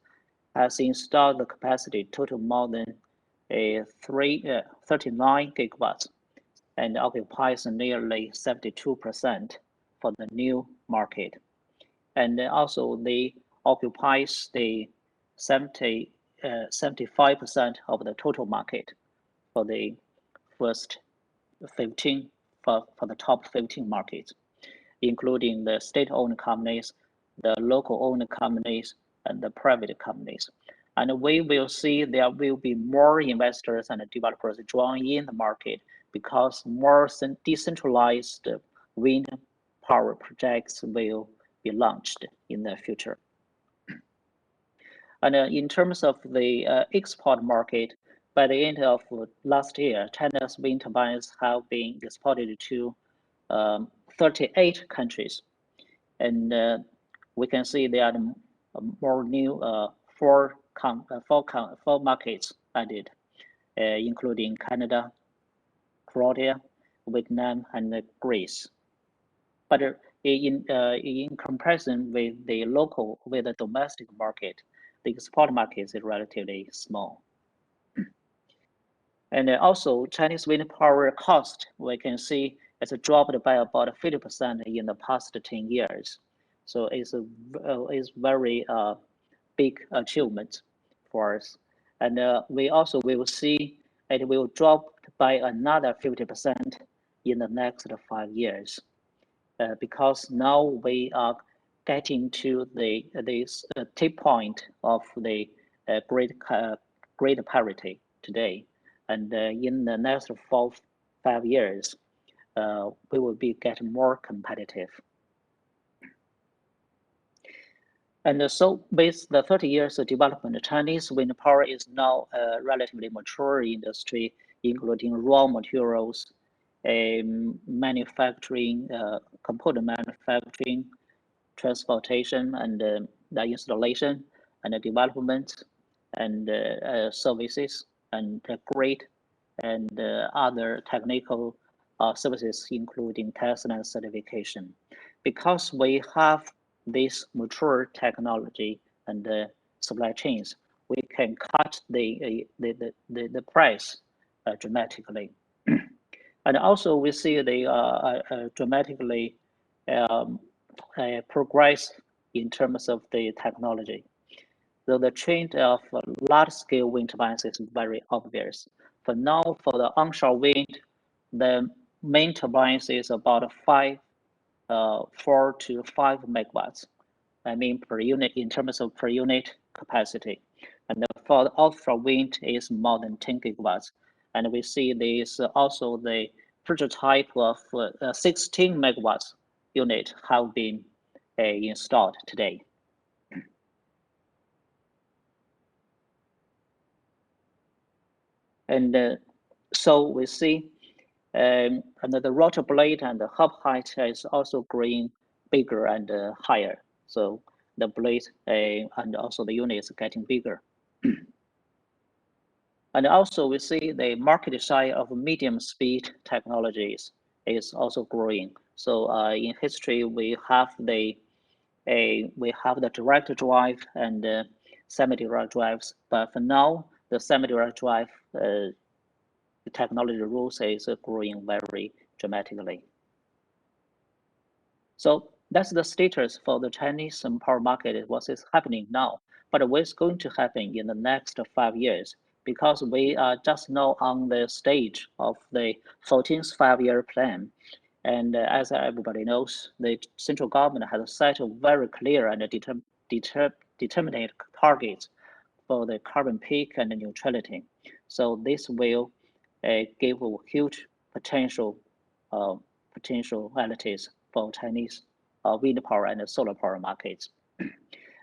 G: has installed the capacity total more than 39 gigawatts and occupies nearly 72% for the new market. And also they occupies the 75% of the total market for the first 15 for the top 15 markets, including the state-owned companies, the local-owned companies, and the private companies. And we will see there will be more investors and developers join in the market because more decentralized wind power projects will be launched in the future. And in terms of the export market, by the end of last year, China's wind turbines have been exported to 38 countries. And we can see there are more new four markets added, including Canada, Croatia, Vietnam, and Greece. But in comparison with the domestic market, the export market is relatively small. And also Chinese wind power cost, we can see it's dropped by about 50% in the past 10 years. So it's very big achievement for us. And we also will see it will drop by another 50% in the next 5 years. Because now we are getting to this tip point of the grid parity today, and in the next 5 years, we will be getting more competitive. And so with the 30 years of development, Chinese wind power is now a relatively mature industry, including raw materials, manufacturing, component manufacturing, transportation, and the installation, and the development, and services, and the grid, and other technical services, including testing and certification. Because we have this mature technology and supply chains, we can cut the price dramatically. And also we see the dramatically progress in terms of the technology. So the trend of large-scale wind turbines is very obvious. For now, for the onshore wind, the main turbines is about 4 to 5 megawatts. I mean per unit in terms of per unit capacity. And for the offshore wind is more than 10 gigawatts. And we see this also the prototype of 16 megawatts unit have been installed today. And so we see and the rotor blade and the hub height is also growing bigger and higher. So the blade and also the unit is getting bigger. And also we see the market share of medium speed technologies is also growing. So in history, we have the direct drive and semi-direct drives, but for now, the semi-direct drive the technology rules is growing very dramatically. So that's the status for the Chinese power market, what is happening now. But what's going to happen in the next 5 years? Because we are just now on the stage of the 14th five-year plan. And as everybody knows, the central government has set a very clear and determinate targets for the carbon peak and neutrality. So this will give huge potentialities for Chinese wind power and solar power markets.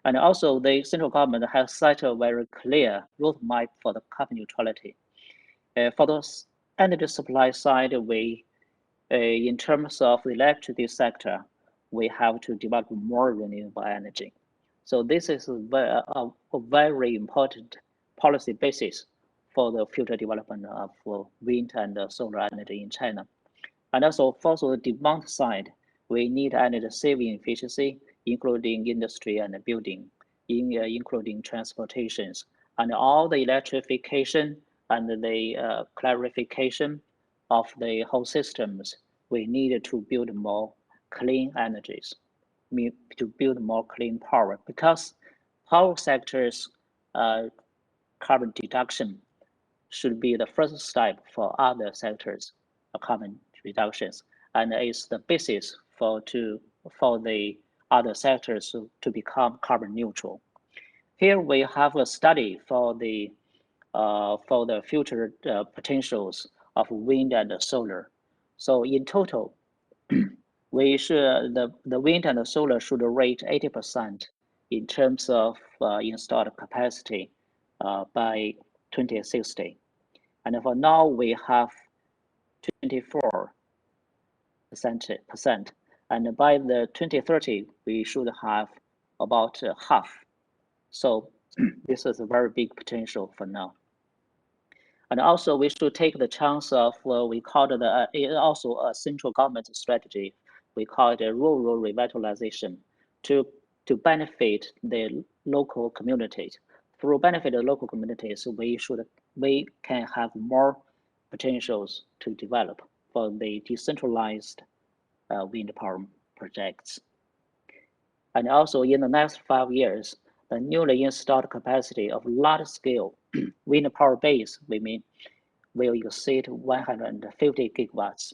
G: And also the central government has set a very clear roadmap for the carbon neutrality. For the energy supply side, we, in terms of the electricity sector, we have to develop more renewable energy. So this is a very important policy basis for the future development of wind and solar energy in China. And also for the demand side, we need energy saving efficiency, including industry and building, including transportations, and all the electrification and the clarification of the whole systems. We need to build more clean energies, to build more clean power, because power sector's carbon deduction should be the first step for other sectors of carbon reductions, and is the basis for the other sectors to become carbon neutral. Here we have a study for the future potentials of wind and solar. So in total, we should the wind and the solar should rate 80% in terms of installed capacity by 2060. And for now, we have 24%, and by the 2030, we should have about half. So this is a very big potential for now. And also, we should take the chance of we call it also a central government strategy. We call it a rural revitalization to benefit the local communities. Through benefit the local communities, we can have more potentials to develop for the decentralized wind power projects. And also in the next 5 years, the newly installed capacity of large-scale wind power base, will exceed 150 gigawatts.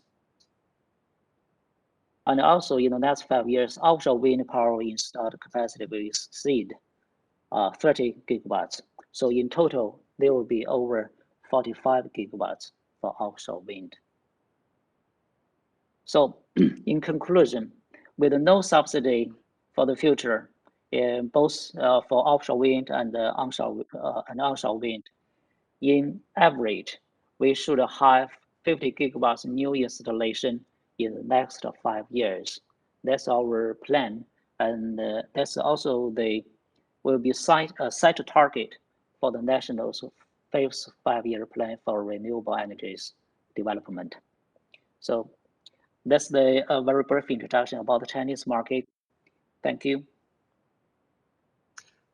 G: And also in the next 5 years, offshore wind power installed capacity will exceed 30 gigawatts. So in total, there will be over 45 gigawatts for offshore wind. So in conclusion, with no subsidy for the future, both for offshore wind and onshore wind. In average, we should have 50 gigawatts new installation in the next 5 years. That's our plan, and that's also will be set target for the national's 5th five-year plan for renewable energies development. So that's the very brief introduction about the Chinese market. Thank you.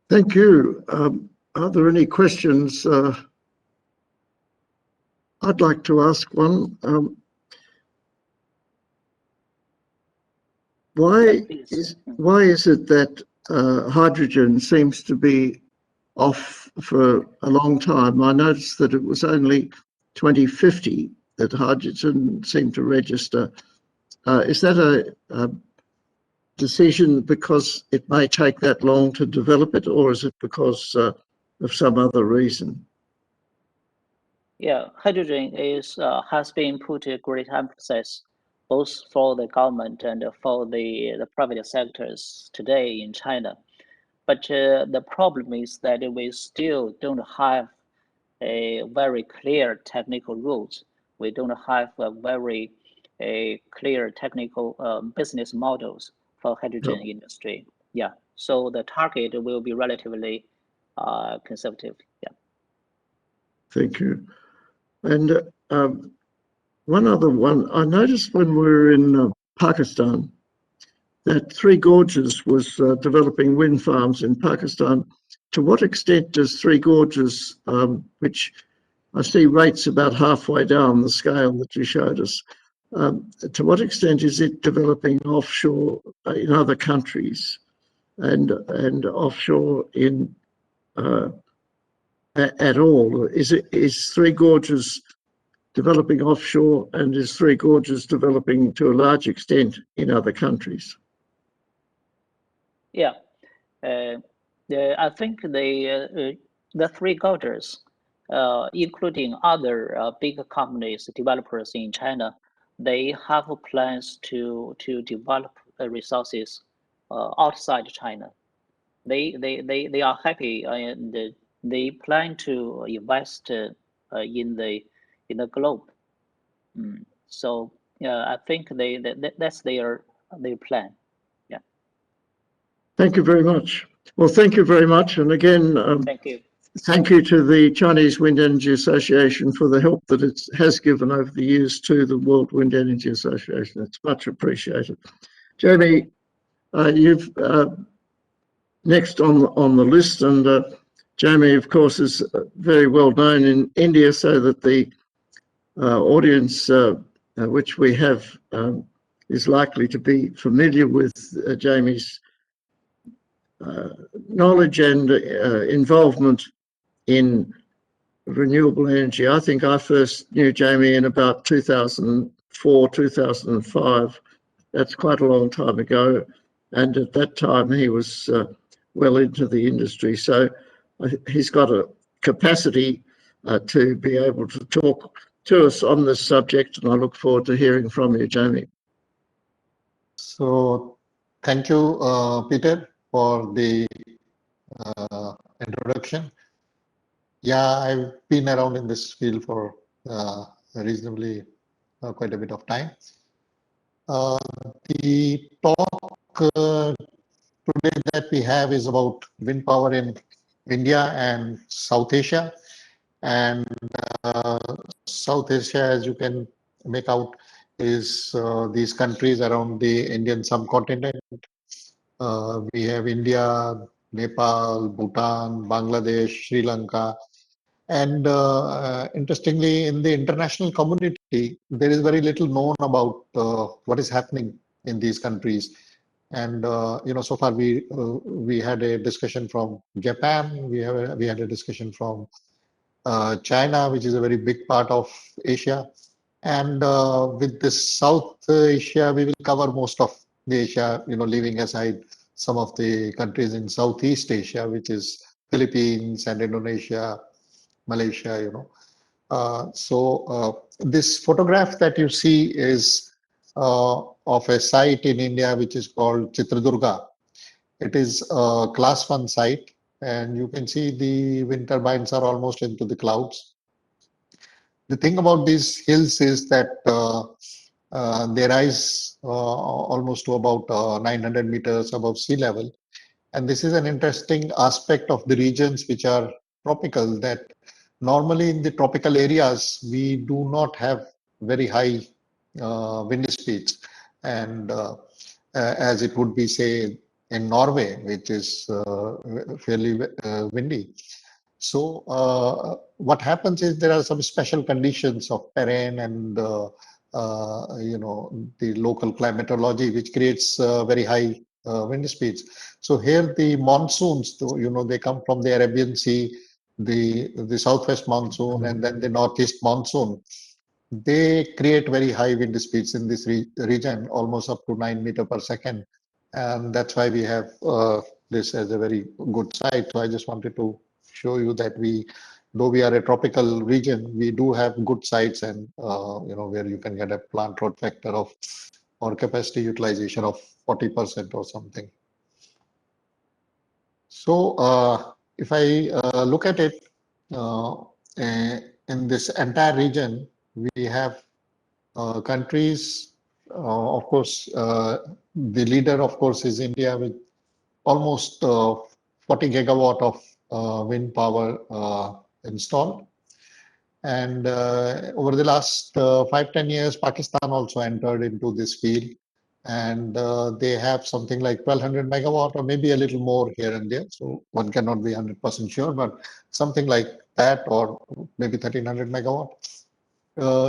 F: Thank you. Are there any questions? I'd like to ask one. Why is it that hydrogen seems to be off for a long time? I noticed that it was only 2050 that hydrogen seemed to register. Is that a decision because it may take that long to develop it, or is it because of some other reason?
G: Yeah, hydrogen has been put a great emphasis both for the government and for the private sectors today in China. But the problem is that we still don't have a very clear technical rules. We don't have a very clear technical business models for hydrogen industry. Yeah, so the target will be relatively conservative. Yeah.
F: Thank you. And one other one, I noticed when we were in Pakistan that Three Gorges was developing wind farms in Pakistan. To what extent does Three Gorges, which I see rates about halfway down the scale that you showed us, to what extent is it developing offshore in other countries and offshore in at all? Is Three Gorges developing offshore, and is Three Gorges developing to a large extent in other countries?
G: Yeah, I think the Three Gorges, including other big companies, developers in China, they have plans to develop resources outside China. They are happy and they plan to invest in the globe. So I think that's their plan. Yeah.
F: Thank you very much. Well, thank you very much, and again,
G: thank you.
F: Thank you to the Chinese Wind Energy Association for the help that it has given over the years to the World Wind Energy Association. It's much appreciated. Jamie, you've next on the list, and Jamie, of course, is very well known in India, so that the audience which we have is likely to be familiar with Jamie's knowledge and involvement in renewable energy. I think I first knew Jamie in about 2004, 2005. That's quite a long time ago. And at that time, he was well into the industry. So he's got a capacity to be able to talk to us on this subject. And I look forward to hearing from you, Jamie.
A: So thank you, Peter, for the introduction. Yeah, I've been around in this field for reasonably quite a bit of time. The talk today that we have is about wind power in India and South Asia. And South Asia, as you can make out, is these countries around the Indian subcontinent. We have India, Nepal, Bhutan, Bangladesh, Sri Lanka. And interestingly, in the international community, there is very little known about what is happening in these countries. And so far we had a discussion from Japan. We had a discussion from China, which is a very big part of Asia. And with this South Asia, we will cover most of the Asia, leaving aside some of the countries in Southeast Asia, which is Philippines and Indonesia, Malaysia, So this photograph that you see is of a site in India which is called Chitradurga. It is a class 1 site, and you can see the wind turbines are almost into the clouds. The thing about these hills is that they rise almost to about 900 meters above sea level. And this is an interesting aspect of the regions which are tropical, that normally in the tropical areas, we do not have very high wind speeds. And as it would be, say, in Norway, which is fairly windy. So what happens is there are some special conditions of terrain and the local climatology, which creates very high wind speeds. So here the monsoons, they come from the Arabian Sea, the southwest monsoon, and then the northeast monsoon. They create very high wind speeds in this region, almost up to 9 meters per second. And that's why we have this as a very good site. So I just wanted to show you that though we are a tropical region, we do have good sites, and where you can get a plant load factor of or capacity utilization of 40% or something. So if I look at it in this entire region, we have countries. Of course, the leader, of course, is India with almost 40 gigawatt of wind power installed. And over the last 5-10 years, Pakistan also entered into this field. And they have something like 1200 megawatt or maybe a little more here and there. So one cannot be 100% sure, but something like that, or maybe 1300 megawatt.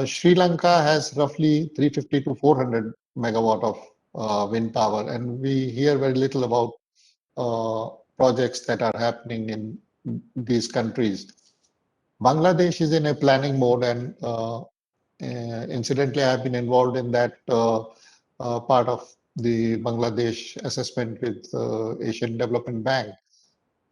A: Sri Lanka has roughly 350 to 400 megawatt of wind power, and we hear very little about projects that are happening in these countries. Bangladesh is in a planning mode, and incidentally, I have been involved in that part of the Bangladesh assessment with Asian Development Bank.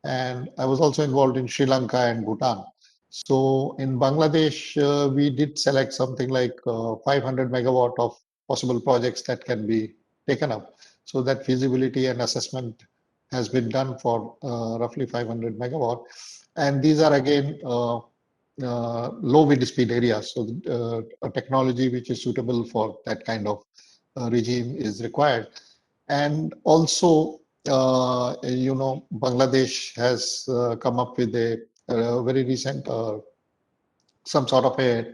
A: And I was also involved in Sri Lanka and Bhutan. So in Bangladesh, we did select something like 500 megawatt of possible projects that can be taken up. So that feasibility and assessment has been done for roughly 500 megawatt. And these are again low wind speed areas. So a technology which is suitable for that kind of regime is required. And also, Bangladesh has come up with a very recent some sort of a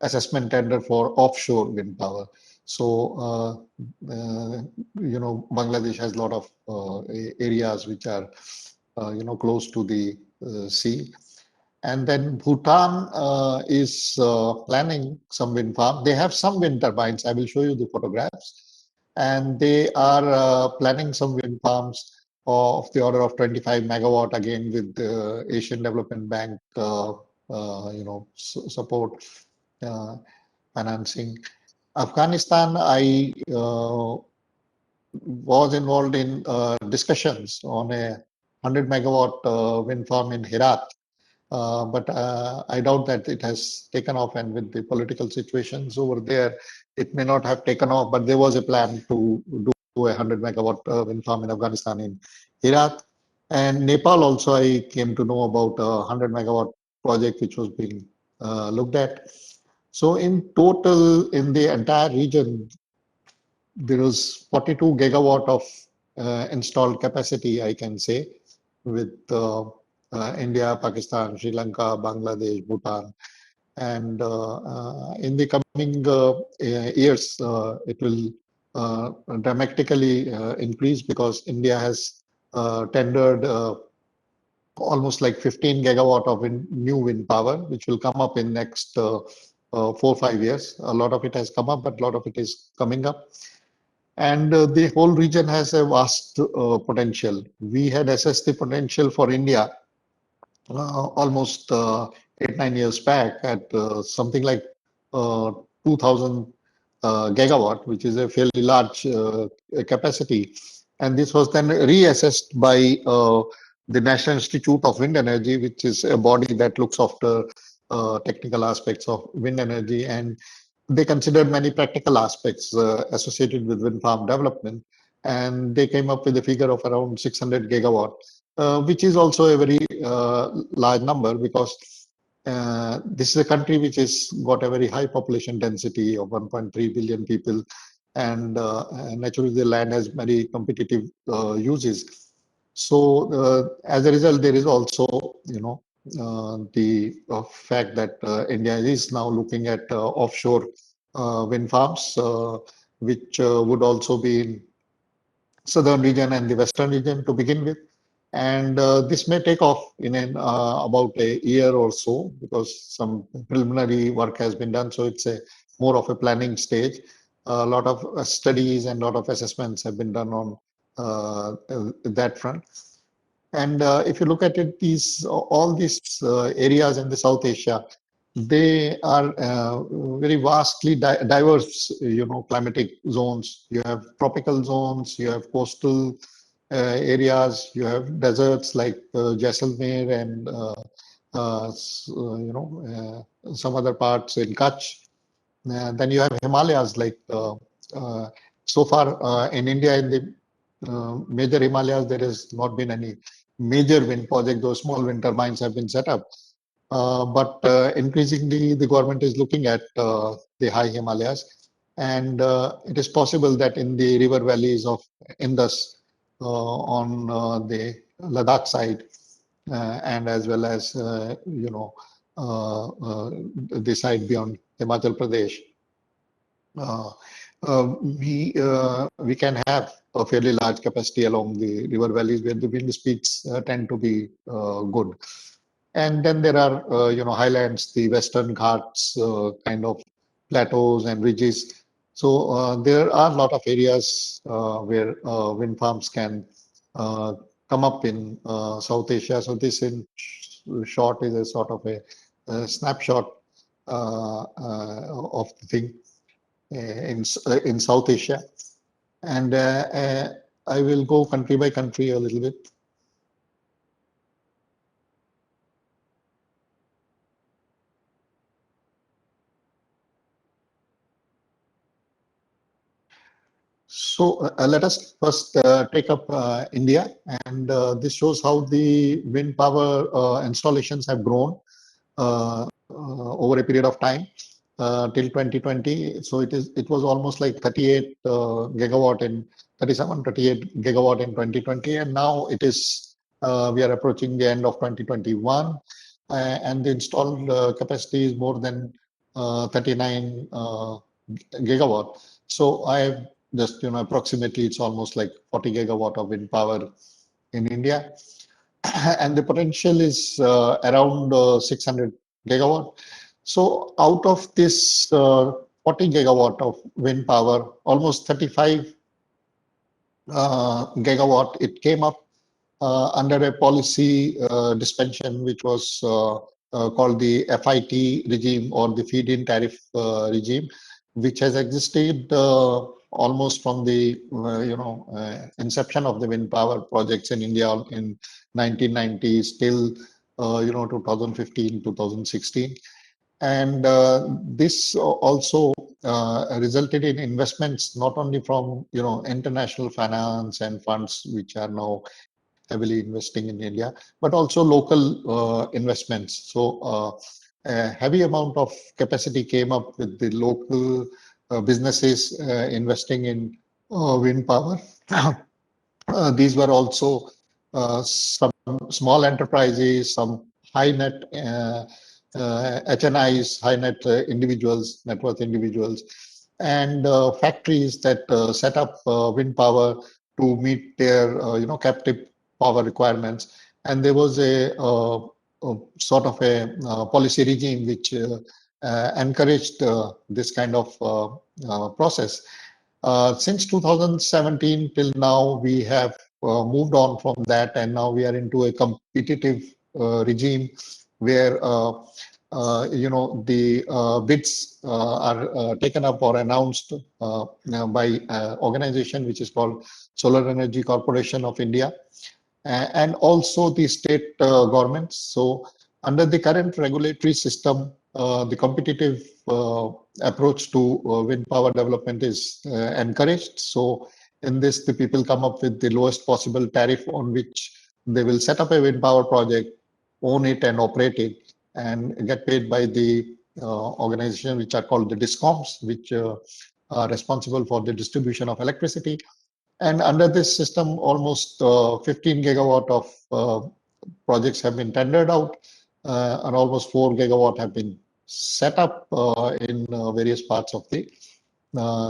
A: assessment tender for offshore wind power. So, Bangladesh has a lot of areas which are, close to the sea. And then Bhutan is planning some wind farm. They have some wind turbines. I will show you the photographs. And they are planning some wind farms of the order of 25 megawatt, again with the Asian Development Bank, support, financing. Afghanistan, I was involved in discussions on a 100 megawatt wind farm in Herat. But I doubt that it has taken off, and with the political situations over there, it may not have taken off. But there was a plan to do a 100 megawatt wind farm in Afghanistan in Herat. And Nepal also, I came to know about a 100 megawatt project which was being looked at. So in total, in the entire region, there was 42 gigawatt of installed capacity, I can say, with India, Pakistan, Sri Lanka, Bangladesh, Bhutan. And in the coming years, it will dramatically increase, because India has tendered almost like 15 gigawatt of new wind power, which will come up in next 4 or 5 years. A lot of it has come up, but a lot of it is coming up. And the whole region has a vast potential. We had assessed the potential for India almost 8-9 years back at something like 2000 gigawatt, which is a fairly large capacity. And this was then reassessed by the National Institute of Wind Energy, which is a body that looks after technical aspects of wind energy. And they considered many practical aspects associated with wind farm development. and they came up with a figure of around 600 gigawatt, which is also a very large number, because this is a country which has got a very high population density of 1.3 billion people, and naturally the land has very competitive uses. So as a result, there is also, the fact that India is now looking at offshore wind farms, which would also be in southern region and the western region to begin with. And this may take off in about a year or so, because some preliminary work has been done. So it's a more of a planning stage. A lot of studies and a lot of assessments have been done on that front. And if you look at it, all these areas in the South Asia, they are very vastly diverse, climatic zones. You have tropical zones, you have coastal areas, you have deserts like Jaisalmer and some other parts in Kutch. Then you have Himalayas, like so far in India, in the major Himalayas, there has not been any major wind project. Those small wind turbines have been set up. But increasingly, the government is looking at the high Himalayas, and it is possible that in the river valleys of Indus, on the Ladakh side, and as well as the side beyond Himachal Pradesh, uh, we can have a fairly large capacity along the river valleys where the wind speeds tend to be good. And then there are, highlands, the Western Ghats, kind of plateaus and ridges. So there are a lot of areas where wind farms can come up in South Asia. So this, in short, is a sort of a snapshot of the thing in South Asia. And I will go country by country a little bit. So let us first take up India, and this shows how the wind power installations have grown over a period of time till 2020. So it was almost like 38 gigawatt in 37, 38 gigawatt in 2020, and now it is we are approaching the end of 2021, and the installed capacity is more than 39 gigawatt. So I have just, approximately, it's almost like 40 gigawatt of wind power in India. And the potential is around 600 gigawatt. So out of this 40 gigawatt of wind power, almost 35 gigawatt, it came up under a policy dispensation, which was called the FIT regime, or the feed-in tariff regime, which has existed almost from the inception of the wind power projects in India in 1990s till 2015, 2016. And this also resulted in investments not only from international finance and funds, which are now heavily investing in India, but also local investments. So a heavy amount of capacity came up with the local businesses investing in wind power. These were also some small enterprises, some high net HNIs, high net individuals, net worth individuals, and factories that set up wind power to meet their captive power requirements. And there was a sort of a policy regime which encouraged this kind of process. Since 2017 till now, we have moved on from that, and now we are into a competitive regime where the bids are taken up or announced by organization which is called Solar Energy Corporation of India, and also the state governments. So under the current regulatory system, the competitive approach to wind power development is encouraged. So in this, the people come up with the lowest possible tariff on which they will set up a wind power project, own it and operate it, and get paid by the organization which are called the DISCOMs, which are responsible for the distribution of electricity. And under this system, almost 15 gigawatt of projects have been tendered out, and almost 4 gigawatt have been set up in various parts of the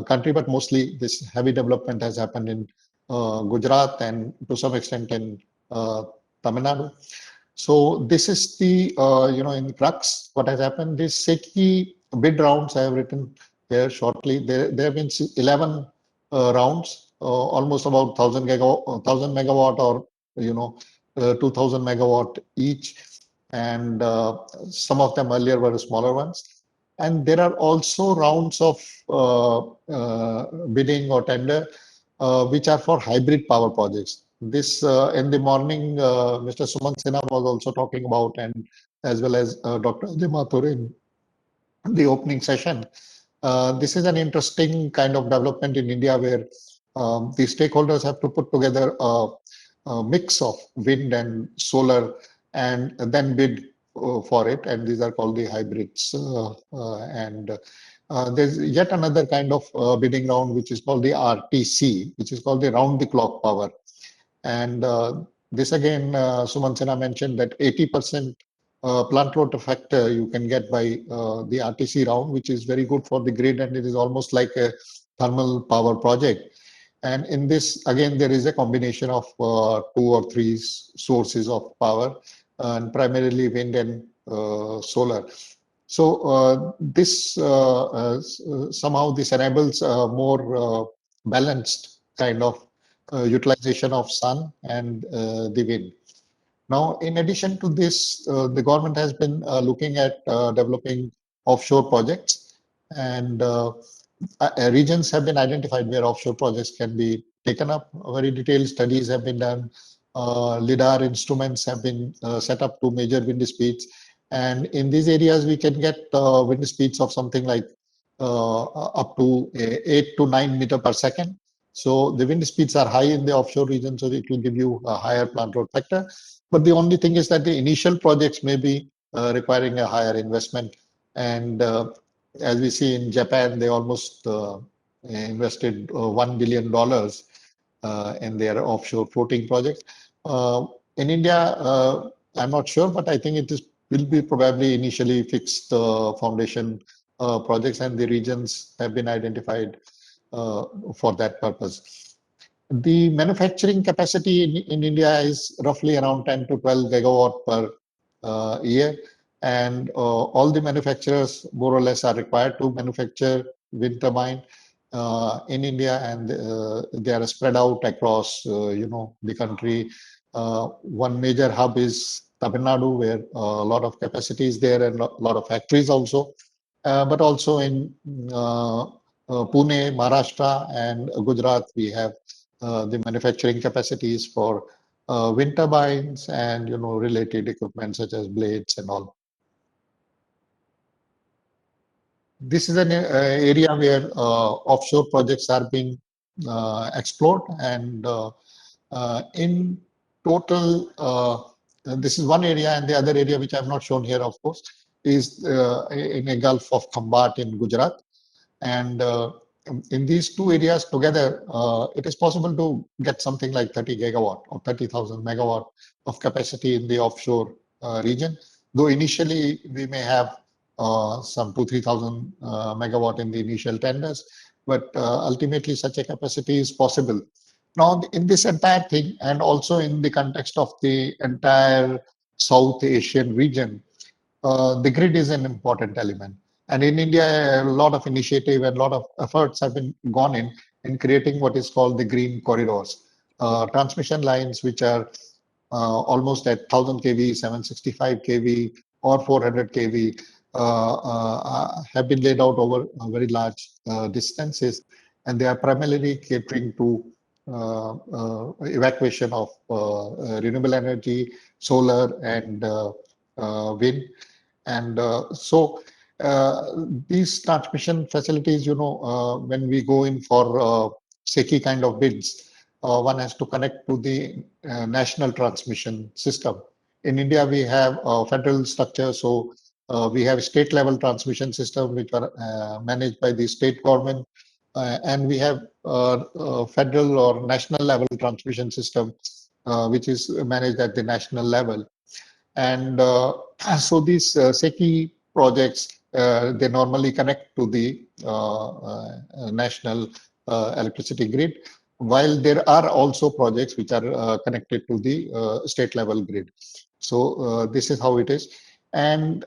A: country, but mostly this heavy development has happened in Gujarat and to some extent in Tamil Nadu. So this is the, in crux, what has happened. These SECI bid rounds I have written here shortly. There have been 11 rounds, almost about 1,000 megawatt or, 2,000 megawatt each. And some of them earlier were smaller ones. And there are also rounds of bidding or tender which are for hybrid power projects. This in the morning, Mr. Sumant Sinha was also talking about, and as well as Dr. Ajay Mathur in the opening session. This is an interesting kind of development in India where the stakeholders have to put together a mix of wind and solar and then bid for it, and these are called the hybrids. And there's yet another kind of bidding round which is called the RTC, which is called the round the clock power. And this again, Sumant Sinha mentioned that 80% plant load factor you can get by the RTC round, which is very good for the grid, and it is almost like a thermal power project. And in this, again, there is a combination of 2 or 3 sources of power, and primarily wind and solar. So this somehow this enables a more balanced kind of utilization of sun and the wind. Now, in addition to this, the government has been looking at developing offshore projects, and regions have been identified where offshore projects can be taken up. Very detailed studies have been done. LIDAR instruments have been set up to measure wind speeds. And in these areas, we can get wind speeds of something like up to 8 to 9 meter per second. So the wind speeds are high in the offshore region, so it will give you a higher plant load factor. But the only thing is that the initial projects may be requiring a higher investment. And as we see in Japan, they almost invested $1 billion in their offshore floating projects. In India, I'm not sure, but I think will be probably initially fixed foundation projects, and the regions have been identified for that purpose. The manufacturing capacity in India is roughly around 10 to 12 gigawatt per year, and all the manufacturers more or less are required to manufacture wind turbine in India, and they are spread out across the country. One major hub is Tamil Nadu, where a lot of capacity is there and a lot of factories also, but also in Pune, Maharashtra, and Gujarat, we have the manufacturing capacities for wind turbines and related equipment such as blades and all. This is an area where offshore projects are being explored, and in total, this is one area, and the other area which I have not shown here, of course, is in a Gulf of Khambat in Gujarat. And in these two areas together, it is possible to get something like 30 gigawatt or 30,000 megawatt of capacity in the offshore region. Though initially we may have some 2,000-3,000 megawatt in the initial tenders, but ultimately such a capacity is possible. Now, in this entire thing, and also in the context of the entire South Asian region, the grid is an important element. And in India, a lot of initiative and a lot of efforts have been gone in creating what is called the green corridors. Transmission lines which are almost at 1000 kV, 765 kV, or 400 kV have been laid out over very large distances, and they are primarily catering to evacuation of renewable energy, solar, and wind. And so these transmission facilities, when we go in for SECI kind of bids, one has to connect to the national transmission system. In India, we have a federal structure, so we have state level transmission system which are managed by the state government, and we have federal or national level transmission system which is managed at the national level. And so these SECI projects, they normally connect to the national electricity grid, while there are also projects which are connected to the state level grid. So this is how it is. And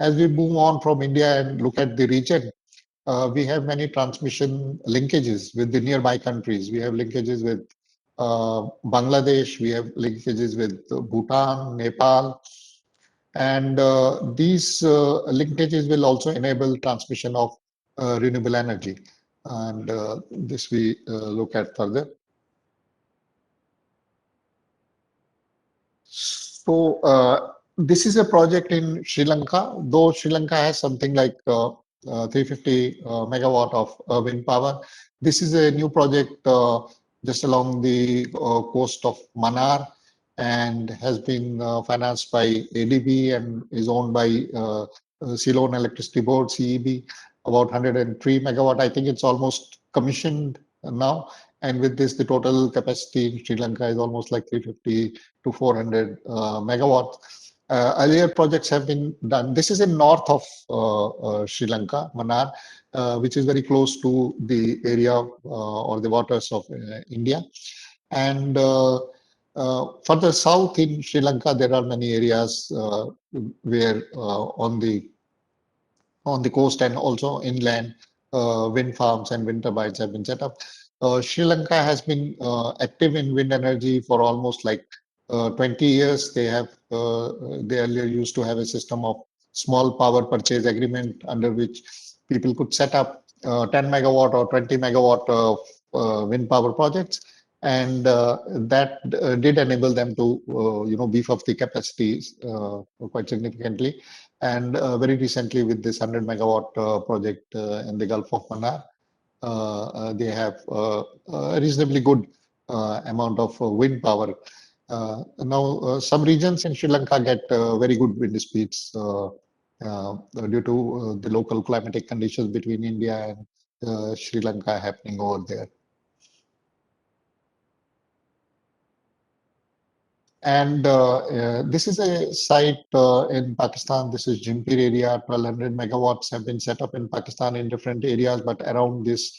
A: as we move on from India and look at the region, we have many transmission linkages with the nearby countries. We have linkages with Bangladesh, we have linkages with Bhutan, Nepal, and these linkages will also enable transmission of renewable energy. And this we look at further. So this is a project in Sri Lanka, though Sri Lanka has something like 350 megawatt of wind power. This is a new project just along the coast of Mannar, and has been financed by ADB and is owned by Ceylon Electricity Board, CEB, about 103 megawatt. I think it's almost commissioned now. And with this, the total capacity in Sri Lanka is almost like 350 to 400 megawatts. Earlier projects have been done. This is in north of Sri Lanka, Mannar, which is very close to the area or the waters of India. And further south in Sri Lanka, there are many areas where on the coast and also inland, wind farms and wind turbines have been set up. Sri Lanka has been active in wind energy for almost like 20 years. They earlier used to have a system of small power purchase agreement under which people could set up 10 megawatt or 20 megawatt of wind power projects, and that did enable them to beef up the capacities quite significantly. And very recently, with this 100 megawatt project in the Gulf of Mannar, they have a reasonably good amount of wind power. Now, some regions in Sri Lanka get very good wind speeds due to the local climatic conditions between India and Sri Lanka happening over there. And this is a site in Pakistan. This is Jimpir area. 1200 megawatts have been set up in Pakistan in different areas, but around this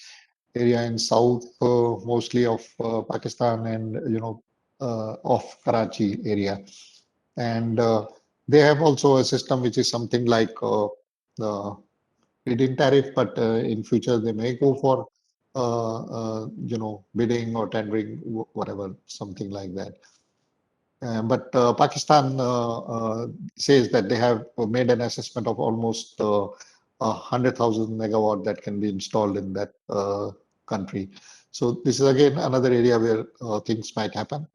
A: area in south, mostly of Pakistan and of Karachi area. And they have also a system which is something like feed-in tariff, but in future they may go for bidding or tendering, whatever, something like that. But Pakistan says that they have made an assessment of almost 100,000 megawatt that can be installed in that country. So this is again another area where things might happen.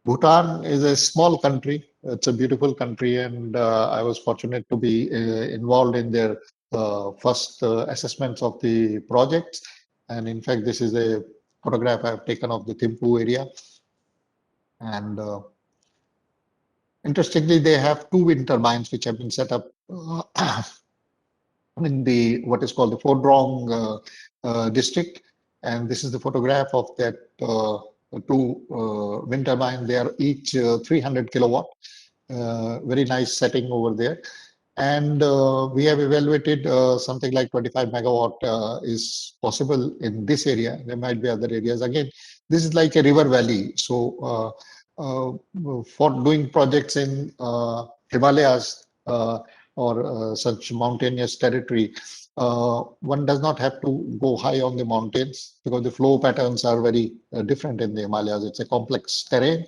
A: Bhutan is a small country. It's a beautiful country, and I was fortunate to be involved in their first assessments of the projects. And in fact, this is a photograph I've taken of the Thimphu area. And interestingly, they have two wind turbines which have been set up in the what is called the Phodrong district. And this is the photograph of that two wind turbines. They are each 300 kilowatt. Very nice setting over there. And we have evaluated something like 25 megawatt is possible in this area. There might be other areas. Again, this is like a river valley. So for doing projects in Himalayas or such mountainous territory, one does not have to go high on the mountains because the flow patterns are very different in the Himalayas. It's a complex terrain.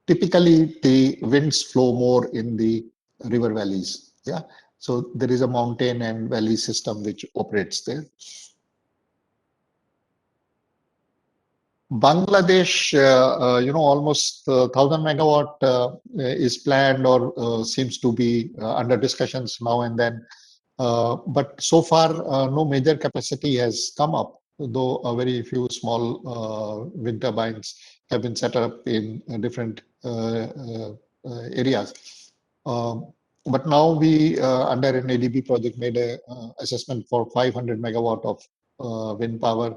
A: Typically, the winds flow more in the river valleys. Yeah, so there is a mountain and valley system which operates there. Bangladesh, almost 1,000 megawatt is planned or seems to be under discussions now and then. But so far, no major capacity has come up. though a very few small wind turbines have been set up in different areas. But now we, under an ADB project, made a assessment for 500 megawatt of wind power.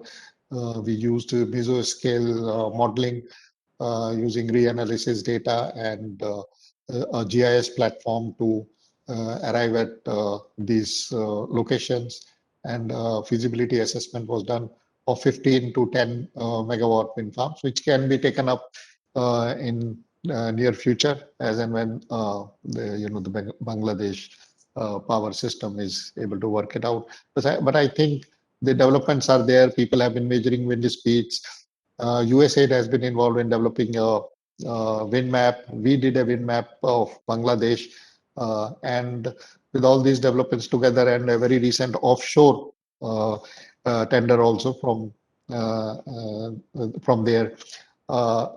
A: We used mesoscale modeling using reanalysis data and a GIS platform to arrive at these locations, and feasibility assessment was done of 15 to 10 megawatt wind farms, which can be taken up in near future as and when the Bangladesh power system is able to work it out. But I think the developments are there. People have been measuring wind speeds. USAID has been involved in developing a wind map. We did a wind map of Bangladesh, and with all these developments together and a very recent offshore tender also from there,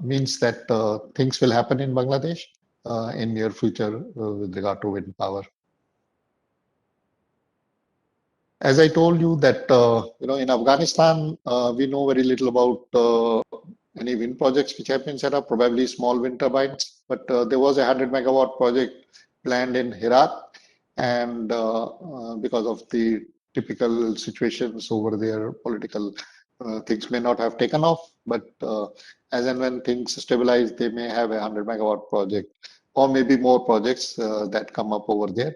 A: means that things will happen in Bangladesh in near future with regard to wind power. As I told you that in Afghanistan we know very little about any wind projects which have been set up, probably small wind turbines, but there was a 100 megawatt project planned in Herat, and because of the typical situations over there, political things may not have taken off, but as and when things stabilize, they may have a 100 megawatt project or maybe more projects that come up over there.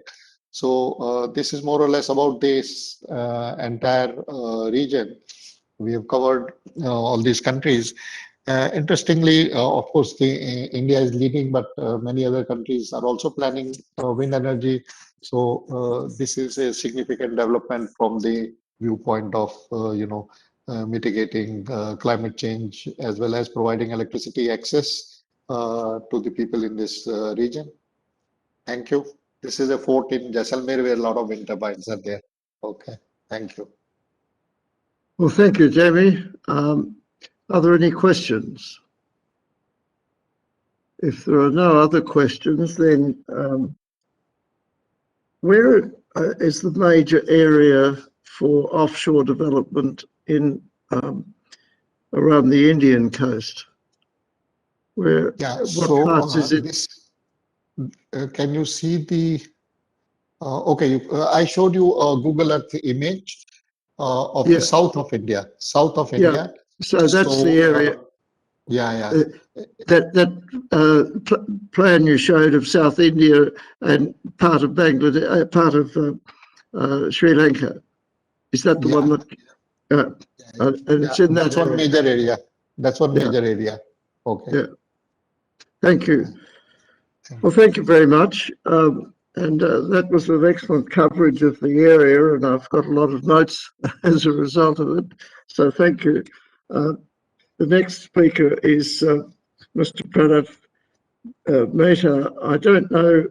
A: So this is more or less about this entire region. We have covered all these countries. Interestingly, of course, India is leading, but many other countries are also planning wind energy. So this is a significant development from the viewpoint of mitigating climate change as well as providing electricity access to the people in this region. Thank you. This is a fort in Jaisalmer where a lot of wind turbines are there. Okay, thank you.
F: Well, thank you, Jamie. Are there any questions? If there are no other questions, then where is the major area for offshore development in around the Indian coast? Where?
A: Yeah.
F: What
A: So
F: parts is it?
A: Can you see the? Okay, I showed you a Google Earth image of the south of India. South of India.
F: So that's the area.
A: Yeah.
F: That plan you showed of South India and part of Bangladesh, part of Sri Lanka, is that the one that? And it's in that.
A: That's one major area. That's one major area. Okay.
F: Yeah. Thank you. Well, thank you very much. And that was an excellent coverage of the area, and I've got a lot of notes as a result of it. So thank you. The next speaker is Mr. Pratap Mata. I don't know,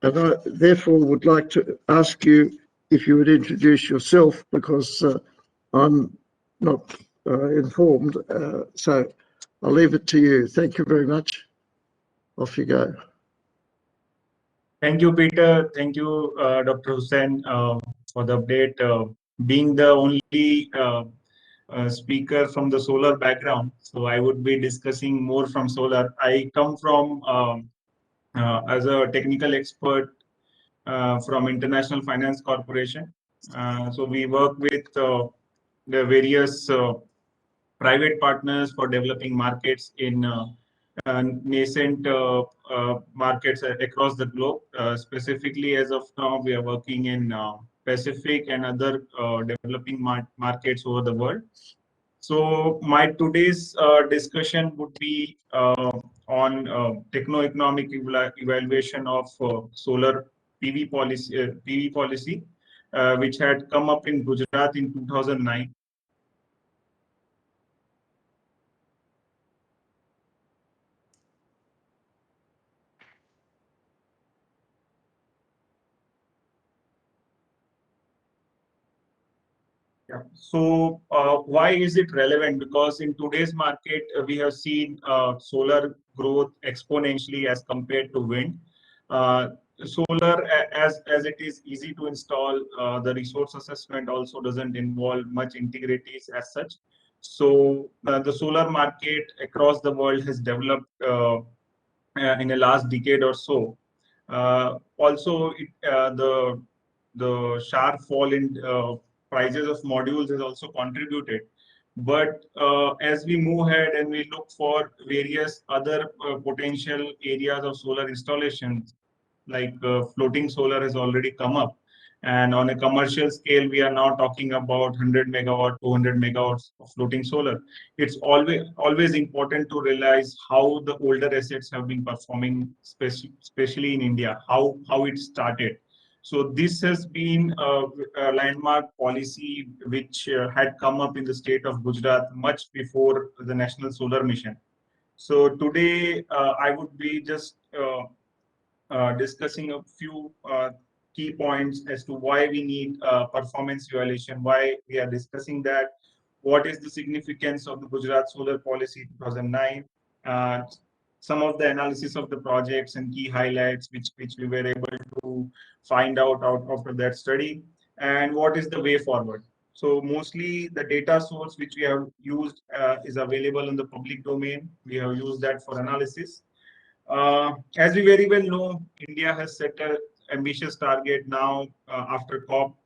F: and I therefore would like to ask you if you would introduce yourself, because I'm not informed. So I'll leave it to you. Thank you very much. Off you go.
E: Thank you, Peter. Thank you, Dr. Hussain, for the update. Being the only speaker from the solar background, so I would be discussing more from solar. I come from as a technical expert from International Finance Corporation. So we work with the various private partners for developing markets in nascent markets across the globe. Specifically, as of now, we are working in Pacific and other developing markets over the world. So my today's discussion would be on techno-economic evaluation of solar PV policy, which had come up in Gujarat in 2009. Yeah. So why is it relevant? Because in today's market, we have seen solar growth exponentially as compared to wind. solar, as it is easy to install, the resource assessment also doesn't involve much integrities as such. So the solar market across the world has developed in the last decade or so. Also, the sharp fall in prices of modules has also contributed. But as we move ahead and we look for various other potential areas of solar installations, like floating solar has already come up. And on a commercial scale, we are now talking about 100 megawatt, 200 megawatts of floating solar. It's always important to realize how the older assets have been performing, especially in India, how it started. So this has been a landmark policy which had come up in the state of Gujarat much before the National Solar Mission. So today, I would be just discussing a few key points as to why we need performance evaluation, why we are discussing that, what is the significance of the Gujarat Solar Policy 2009, uh, some of the analysis of the projects and key highlights which we were able to find out after that study, and what is the way forward. So mostly the data source which we have used is available in the public domain. We have used that for analysis. As we very well know, India has set an ambitious target now after COP.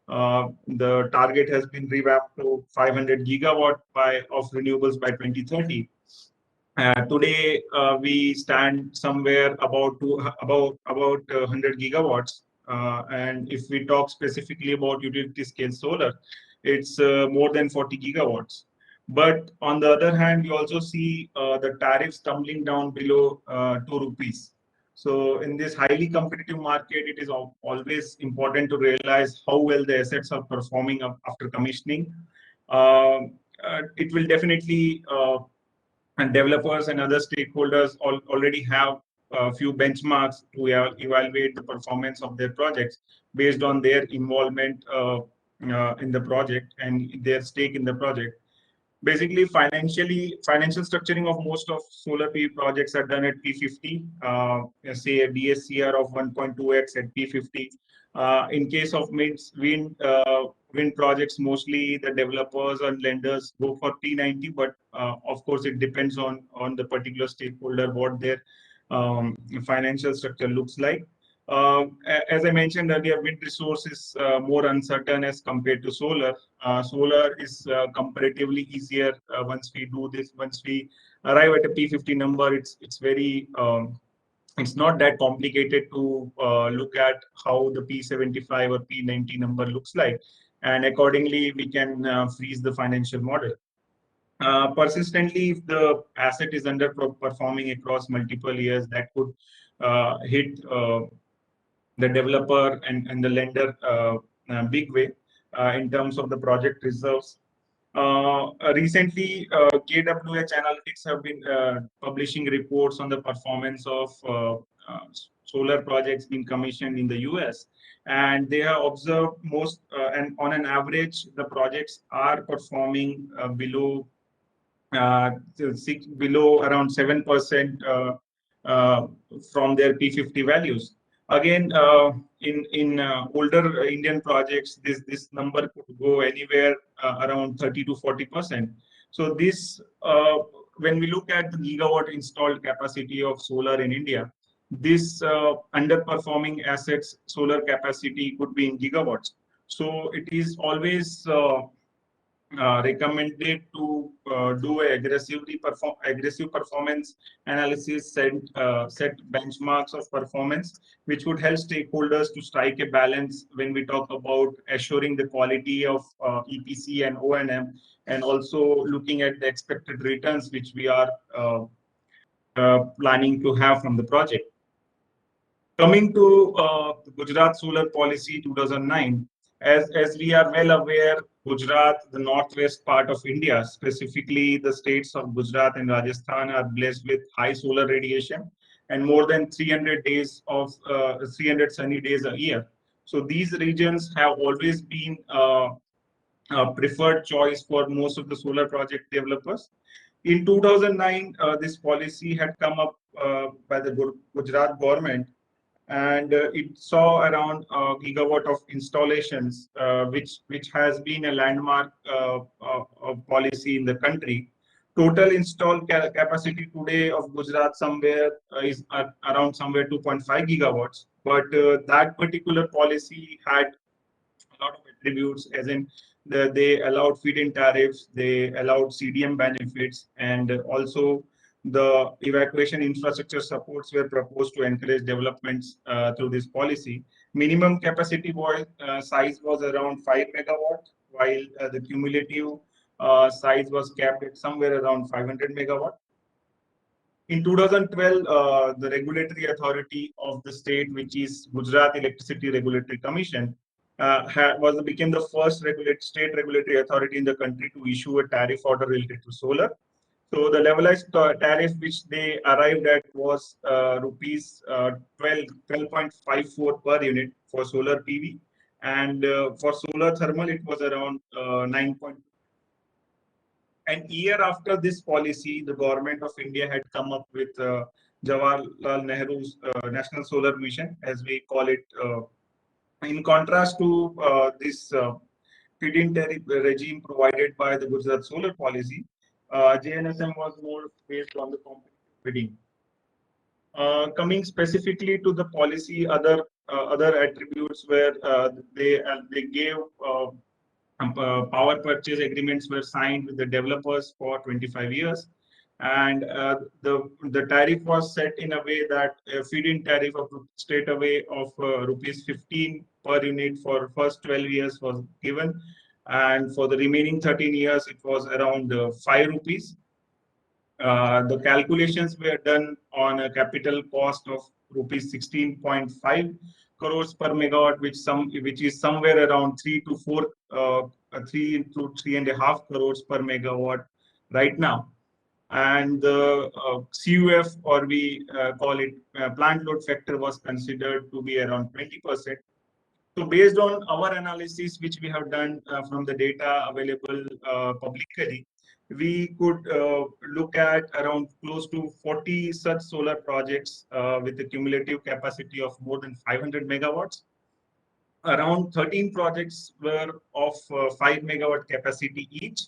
E: The target has been revamped to 500 gigawatt of renewables by 2030. Today, we stand somewhere about 100 gigawatts. And if we talk specifically about utility scale solar, it's more than 40 gigawatts. But on the other hand, we also see the tariffs tumbling down below 2 rupees. So in this highly competitive market, it is always important to realize how well the assets are performing after commissioning. It will definitely and developers and other stakeholders already have a few benchmarks to evaluate the performance of their projects based on their involvement in the project and their stake in the project. Basically, financial structuring of most of solar PV projects are done at P50, say a DSCR of 1.2x at P50. In case of wind projects, mostly the developers and lenders go for P90, but of course it depends on the particular stakeholder what their financial structure looks like. As I mentioned earlier, wind resource is more uncertain as compared to solar. Solar is comparatively easier once we do this. Once we arrive at a P50 number, it's very it's not that complicated to look at how the P75 or P90 number looks like, and accordingly we can freeze the financial model. Persistently, if the asset is underperforming across multiple years, that could hit the developer and the lender big way in terms of the project reserves. Recently, KWH Analytics have been publishing reports on the performance of solar projects being commissioned in the US. And they have observed and on an average, the projects are performing below around 7% from their P50 values. Again, in older Indian projects, this number could go anywhere around 30 to 40%. So this, when we look at the gigawatt installed capacity of solar in India, this underperforming assets solar capacity could be in gigawatts. So it is always recommended to do a aggressive performance analysis, set benchmarks of performance, which would help stakeholders to strike a balance when we talk about assuring the quality of EPC and O&M, and also looking at the expected returns which we are planning to have from the project. Coming to the Gujarat Solar Policy 2009, as we are well aware, Gujarat, the northwest part of India, specifically the states of Gujarat and Rajasthan, are blessed with high solar radiation and more than 300 days of 300 sunny days a year. So these regions have always been a preferred choice for most of the solar project developers. In 2009, this policy had come up by the Gujarat government, and it saw around a gigawatt of installations, which has been a landmark policy in the country. Total installed capacity today of Gujarat somewhere is around somewhere 2.5 gigawatts, but that particular policy had a lot of attributes, as in they allowed feed-in tariffs, they allowed CDM benefits, and also the evacuation infrastructure supports were proposed to encourage developments through this policy. Minimum capacity size was around 5 megawatt, while the cumulative size was capped at somewhere around 500 megawatt. In 2012, the regulatory authority of the state, which is Gujarat Electricity Regulatory Commission, became the first state regulatory authority in the country to issue a tariff order related to solar. So the levelized tariff which they arrived at was rupees 12.54 per unit for solar PV, and for solar thermal it was around 9. An year after this policy, the government of India had come up with Jawaharlal Nehru's National Solar Mission, as we call it. In contrast to this feed-in tariff regime provided by the Gujarat Solar Policy, JNSM was more based on the competitive bidding. Coming specifically to the policy, other attributes where they gave power purchase agreements were signed with the developers for 25 years, and the tariff was set in a way that a feed-in tariff of straight away of rupees 15 per unit for first 12 years was given, and for the remaining 13 years it was around 5 rupees. The calculations were done on a capital cost of rupees 16.5 crores per megawatt, which is somewhere around 3 to 3.5 crores per megawatt right now. And the CUF, or we call it plant load factor, was considered to be around 20%. So based on our analysis, which we have done from the data available publicly, we could look at around close to 40 such solar projects with a cumulative capacity of more than 500 megawatts. Around 13 projects were of 5 megawatt capacity each.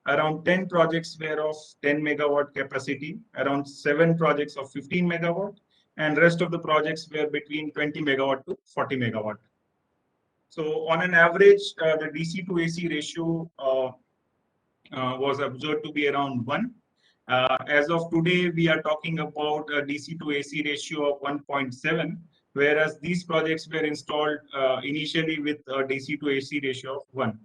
E: Around 10 projects were of 10 megawatt capacity. Around 7 projects of 15 megawatt. And rest of the projects were between 20 megawatt to 40 megawatt. So on an average, the DC to AC ratio was observed to be around 1. As of today, we are talking about a DC to AC ratio of 1.7, whereas these projects were installed initially with a DC to AC ratio of 1.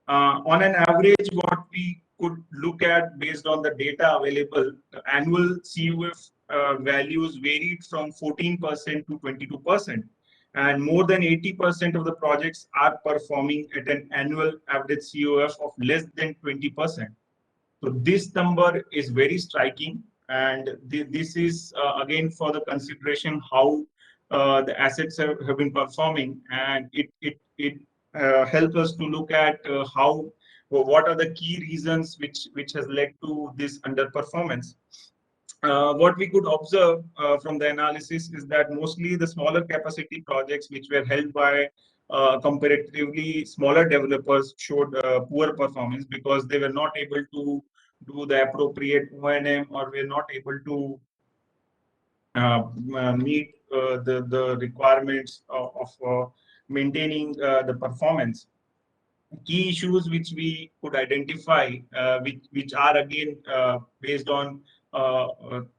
E: On an average, what we could look at based on the data available, the annual CUF values varied from 14% to 22%. And more than 80% of the projects are performing at an annual average CUF of less than 20%. So this number is very striking, and this is again for the consideration how the assets have been performing, and it helps us to look at what are the key reasons which has led to this underperformance. What we could observe from the analysis is that mostly the smaller capacity projects which were held by comparatively smaller developers showed poor performance because they were not able to do the appropriate O&M, or were not able to meet the requirements of maintaining the performance. Key issues which we could identify, which are again based on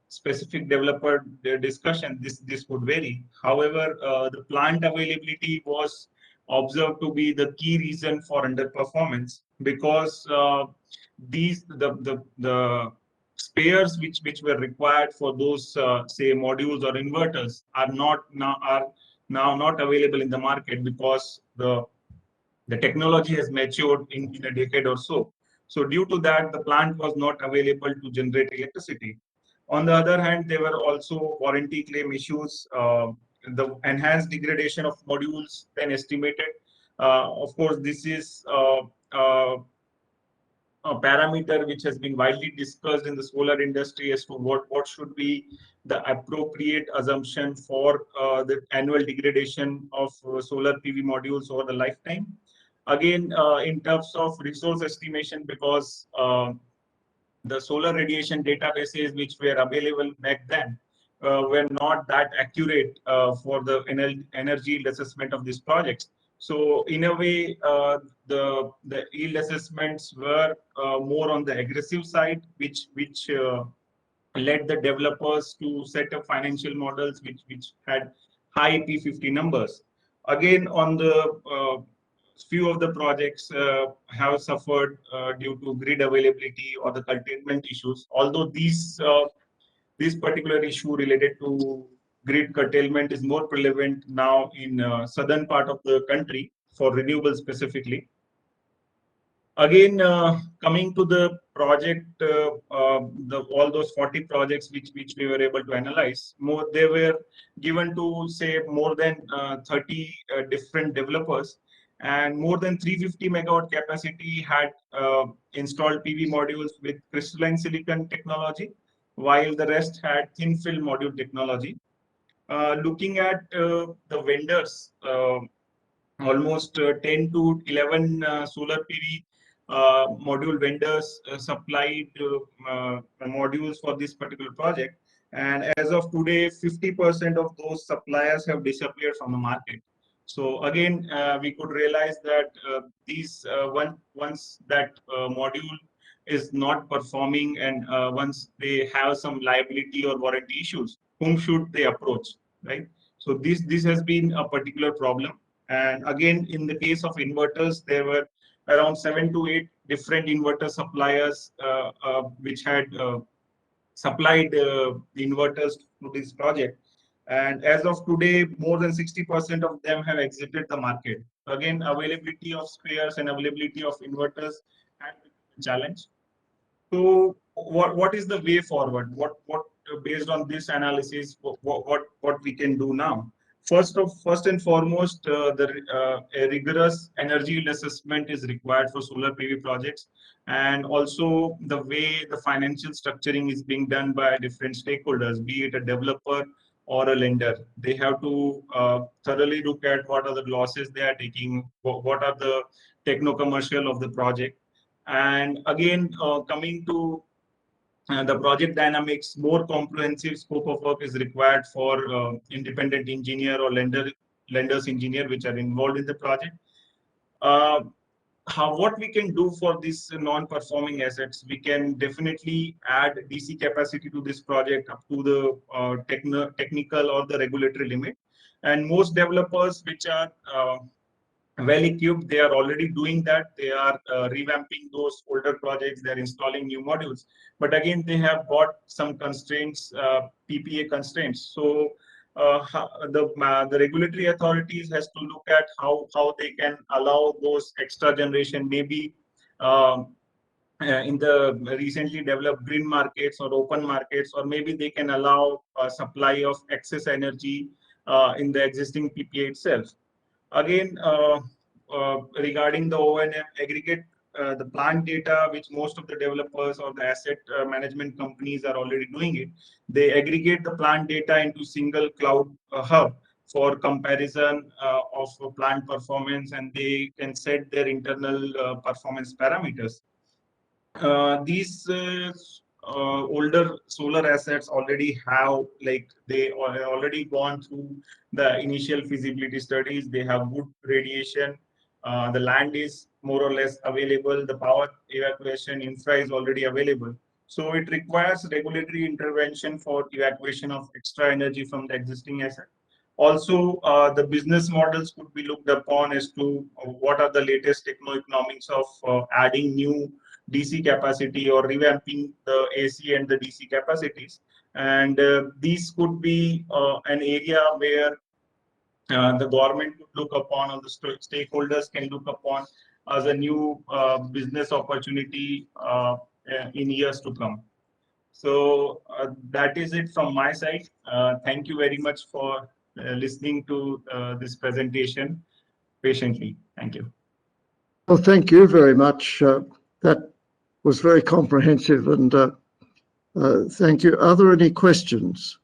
E: specific developer discussion, this could vary. However, the plant availability was observed to be the key reason for underperformance, because the spares which were required for those say modules or inverters are now not available in the market, because the technology has matured in a decade or so. So due to that, the plant was not available to generate electricity. On the other hand, there were also warranty claim issues, the enhanced degradation of modules than estimated. Of course, this is parameter which has been widely discussed in the solar industry as to what should be the appropriate assumption for the annual degradation of solar PV modules over the lifetime. Again, in terms of resource estimation, because the solar radiation databases which were available back then were not that accurate for the energy yield assessment of these projects. So in a way, the yield assessments were more on the aggressive side, which led the developers to set up financial models which had high P50 numbers. Again, on the few of the projects have suffered due to grid availability or the curtailment issues. Although this particular issue related to grid curtailment is more prevalent now in southern part of the country for renewable specifically. Again, coming to the project, all those 40 projects which we were able to analyze, they were given to say more than 30 different developers, and more than 350 megawatt capacity had installed PV modules with crystalline silicon technology, while the rest had thin film module technology. Looking at the vendors, almost 10 to 11 solar PV module vendors supplied modules for this particular project. And as of today, 50% of those suppliers have disappeared from the market. So again, we could realize that once that module is not performing, and once they have some liability or warranty issues, whom should they approach, right? So this has been a particular problem. And again, in the case of inverters, there were around 7 to 8 different inverter suppliers which had supplied inverters to this project. And as of today, more than 60% of them have exited the market. Again, availability of spares and availability of inverters had become a challenge. So what is the way forward? What based on this analysis, what we can do now? First and foremost, a rigorous energy yield assessment is required for solar PV projects, and also the way the financial structuring is being done by different stakeholders, be it a developer or a lender. They have to thoroughly look at what are the losses they are taking, what are the techno-commercial of the project. And again, coming to the project dynamics, more comprehensive scope of work is required for independent engineer or lender's engineer which are involved in the project. What we can do for these non-performing assets, we can definitely add DC capacity to this project up to the technical or the regulatory limit. And most developers which are well equipped, they are already doing that. They are revamping those older projects, they're installing new modules, but again they have got some constraints, PPA constraints. So the regulatory authorities has to look at how they can allow those extra generation, maybe in the recently developed green markets or open markets, or maybe they can allow supply of excess energy in the existing PPA itself. Again, regarding the O&M aggregate, the plant data, which most of the developers or the asset management companies are already doing it, they aggregate the plant data into single cloud hub for comparison of plant performance, and they can set their internal performance parameters. These older solar assets already have, like, they already gone through the initial feasibility studies. They have good radiation. The land is more or less available. The power evacuation infra is already available. So it requires regulatory intervention for evacuation of extra energy from the existing asset. Also, the business models could be looked upon as to what are the latest techno-economics of adding new DC capacity or revamping the AC and the DC capacities. And these could be an area where the government could look upon, or the stakeholders can look upon as a new business opportunity in years to come. So that is it from my side. Thank you very much for listening to this presentation patiently. Thank you.
F: Well, thank you very much. That was very comprehensive, and thank you. Are there any questions?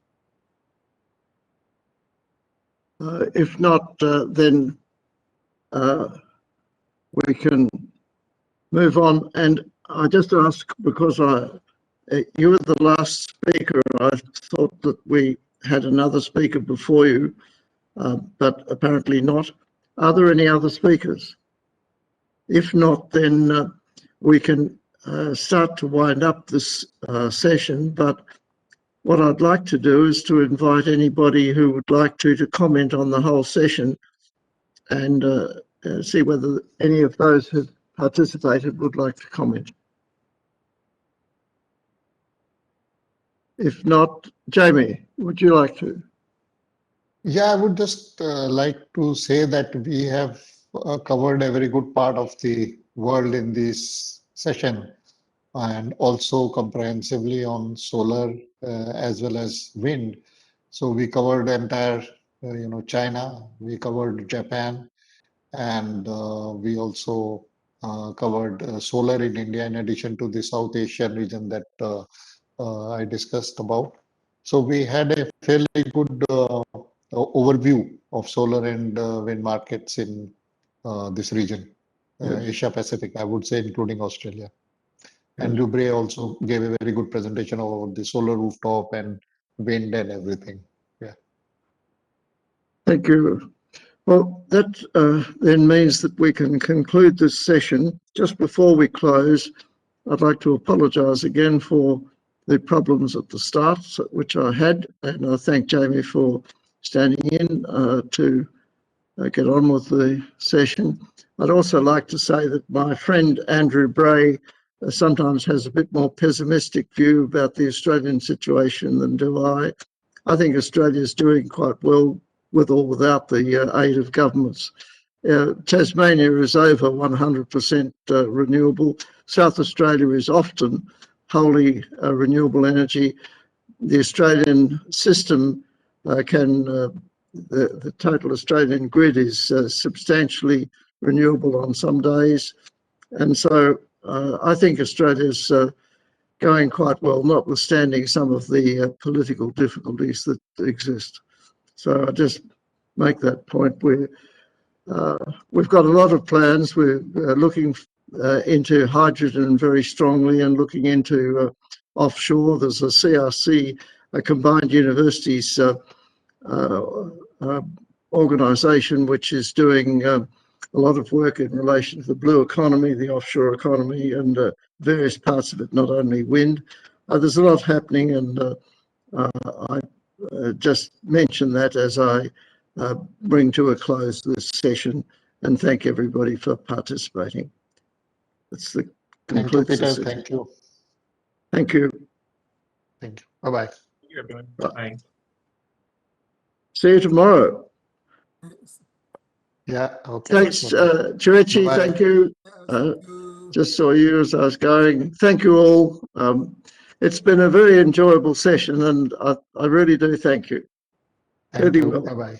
F: If not, then we can move on. And I just ask, because you were the last speaker, and I thought that we had another speaker before you, but apparently not. Are there any other speakers? If not, then we can start to wind up this session. But what I'd like to do is to invite anybody who would like to comment on the whole session, and see whether any of those who participated would like to comment. If not, Jamie, would you like to?
A: Yeah, I would just like to say that we have covered a very good part of the world in this session, and also comprehensively on solar as well as wind. So we covered entire, China, we covered Japan, and we also covered solar in India, in addition to the South Asian region that I discussed about. So we had a fairly good overview of solar and wind markets in this region, Asia Pacific, I would say, including Australia. And Lubre also gave a very good presentation of the solar rooftop and wind and everything. Yeah.
F: Thank you. Well, that then means that we can conclude this session. Just before we close, I'd like to apologise again for the problems at the start, which I had, and I thank Jamie for standing in to get on with the session. I'd also like to say that my friend Andrew Bray sometimes has a bit more pessimistic view about the Australian situation than do I. I think Australia's doing quite well with or without the aid of governments. Tasmania is over 100% renewable. South Australia is often wholly renewable energy. The Australian system the total Australian grid is substantially renewable on some days. And so I think Australia's going quite well, notwithstanding some of the political difficulties that exist. So I just make that point. We've got a lot of plans. We're looking into hydrogen very strongly and looking into offshore. There's a CRC, a combined universities organisation, which is doing a lot of work in relation to the blue economy, the offshore economy, and various parts of it, not only wind. There's a lot happening, and I just mention that as I bring to a close this session, and thank everybody for participating. That's the
A: Thank you, Peter. Thank you.
F: Thank you.
A: Thank you. Bye-bye.
E: Thank you, everyone. Bye.
F: See you tomorrow.
A: Yeah, okay.
F: Thanks, Chuchi.
A: Bye-bye.
F: Thank you. Just saw you as I was going. Thank you all. It's been a very enjoyable session, and I really do thank you.
A: Thank
F: Really
A: you.
F: well.
A: Bye-bye.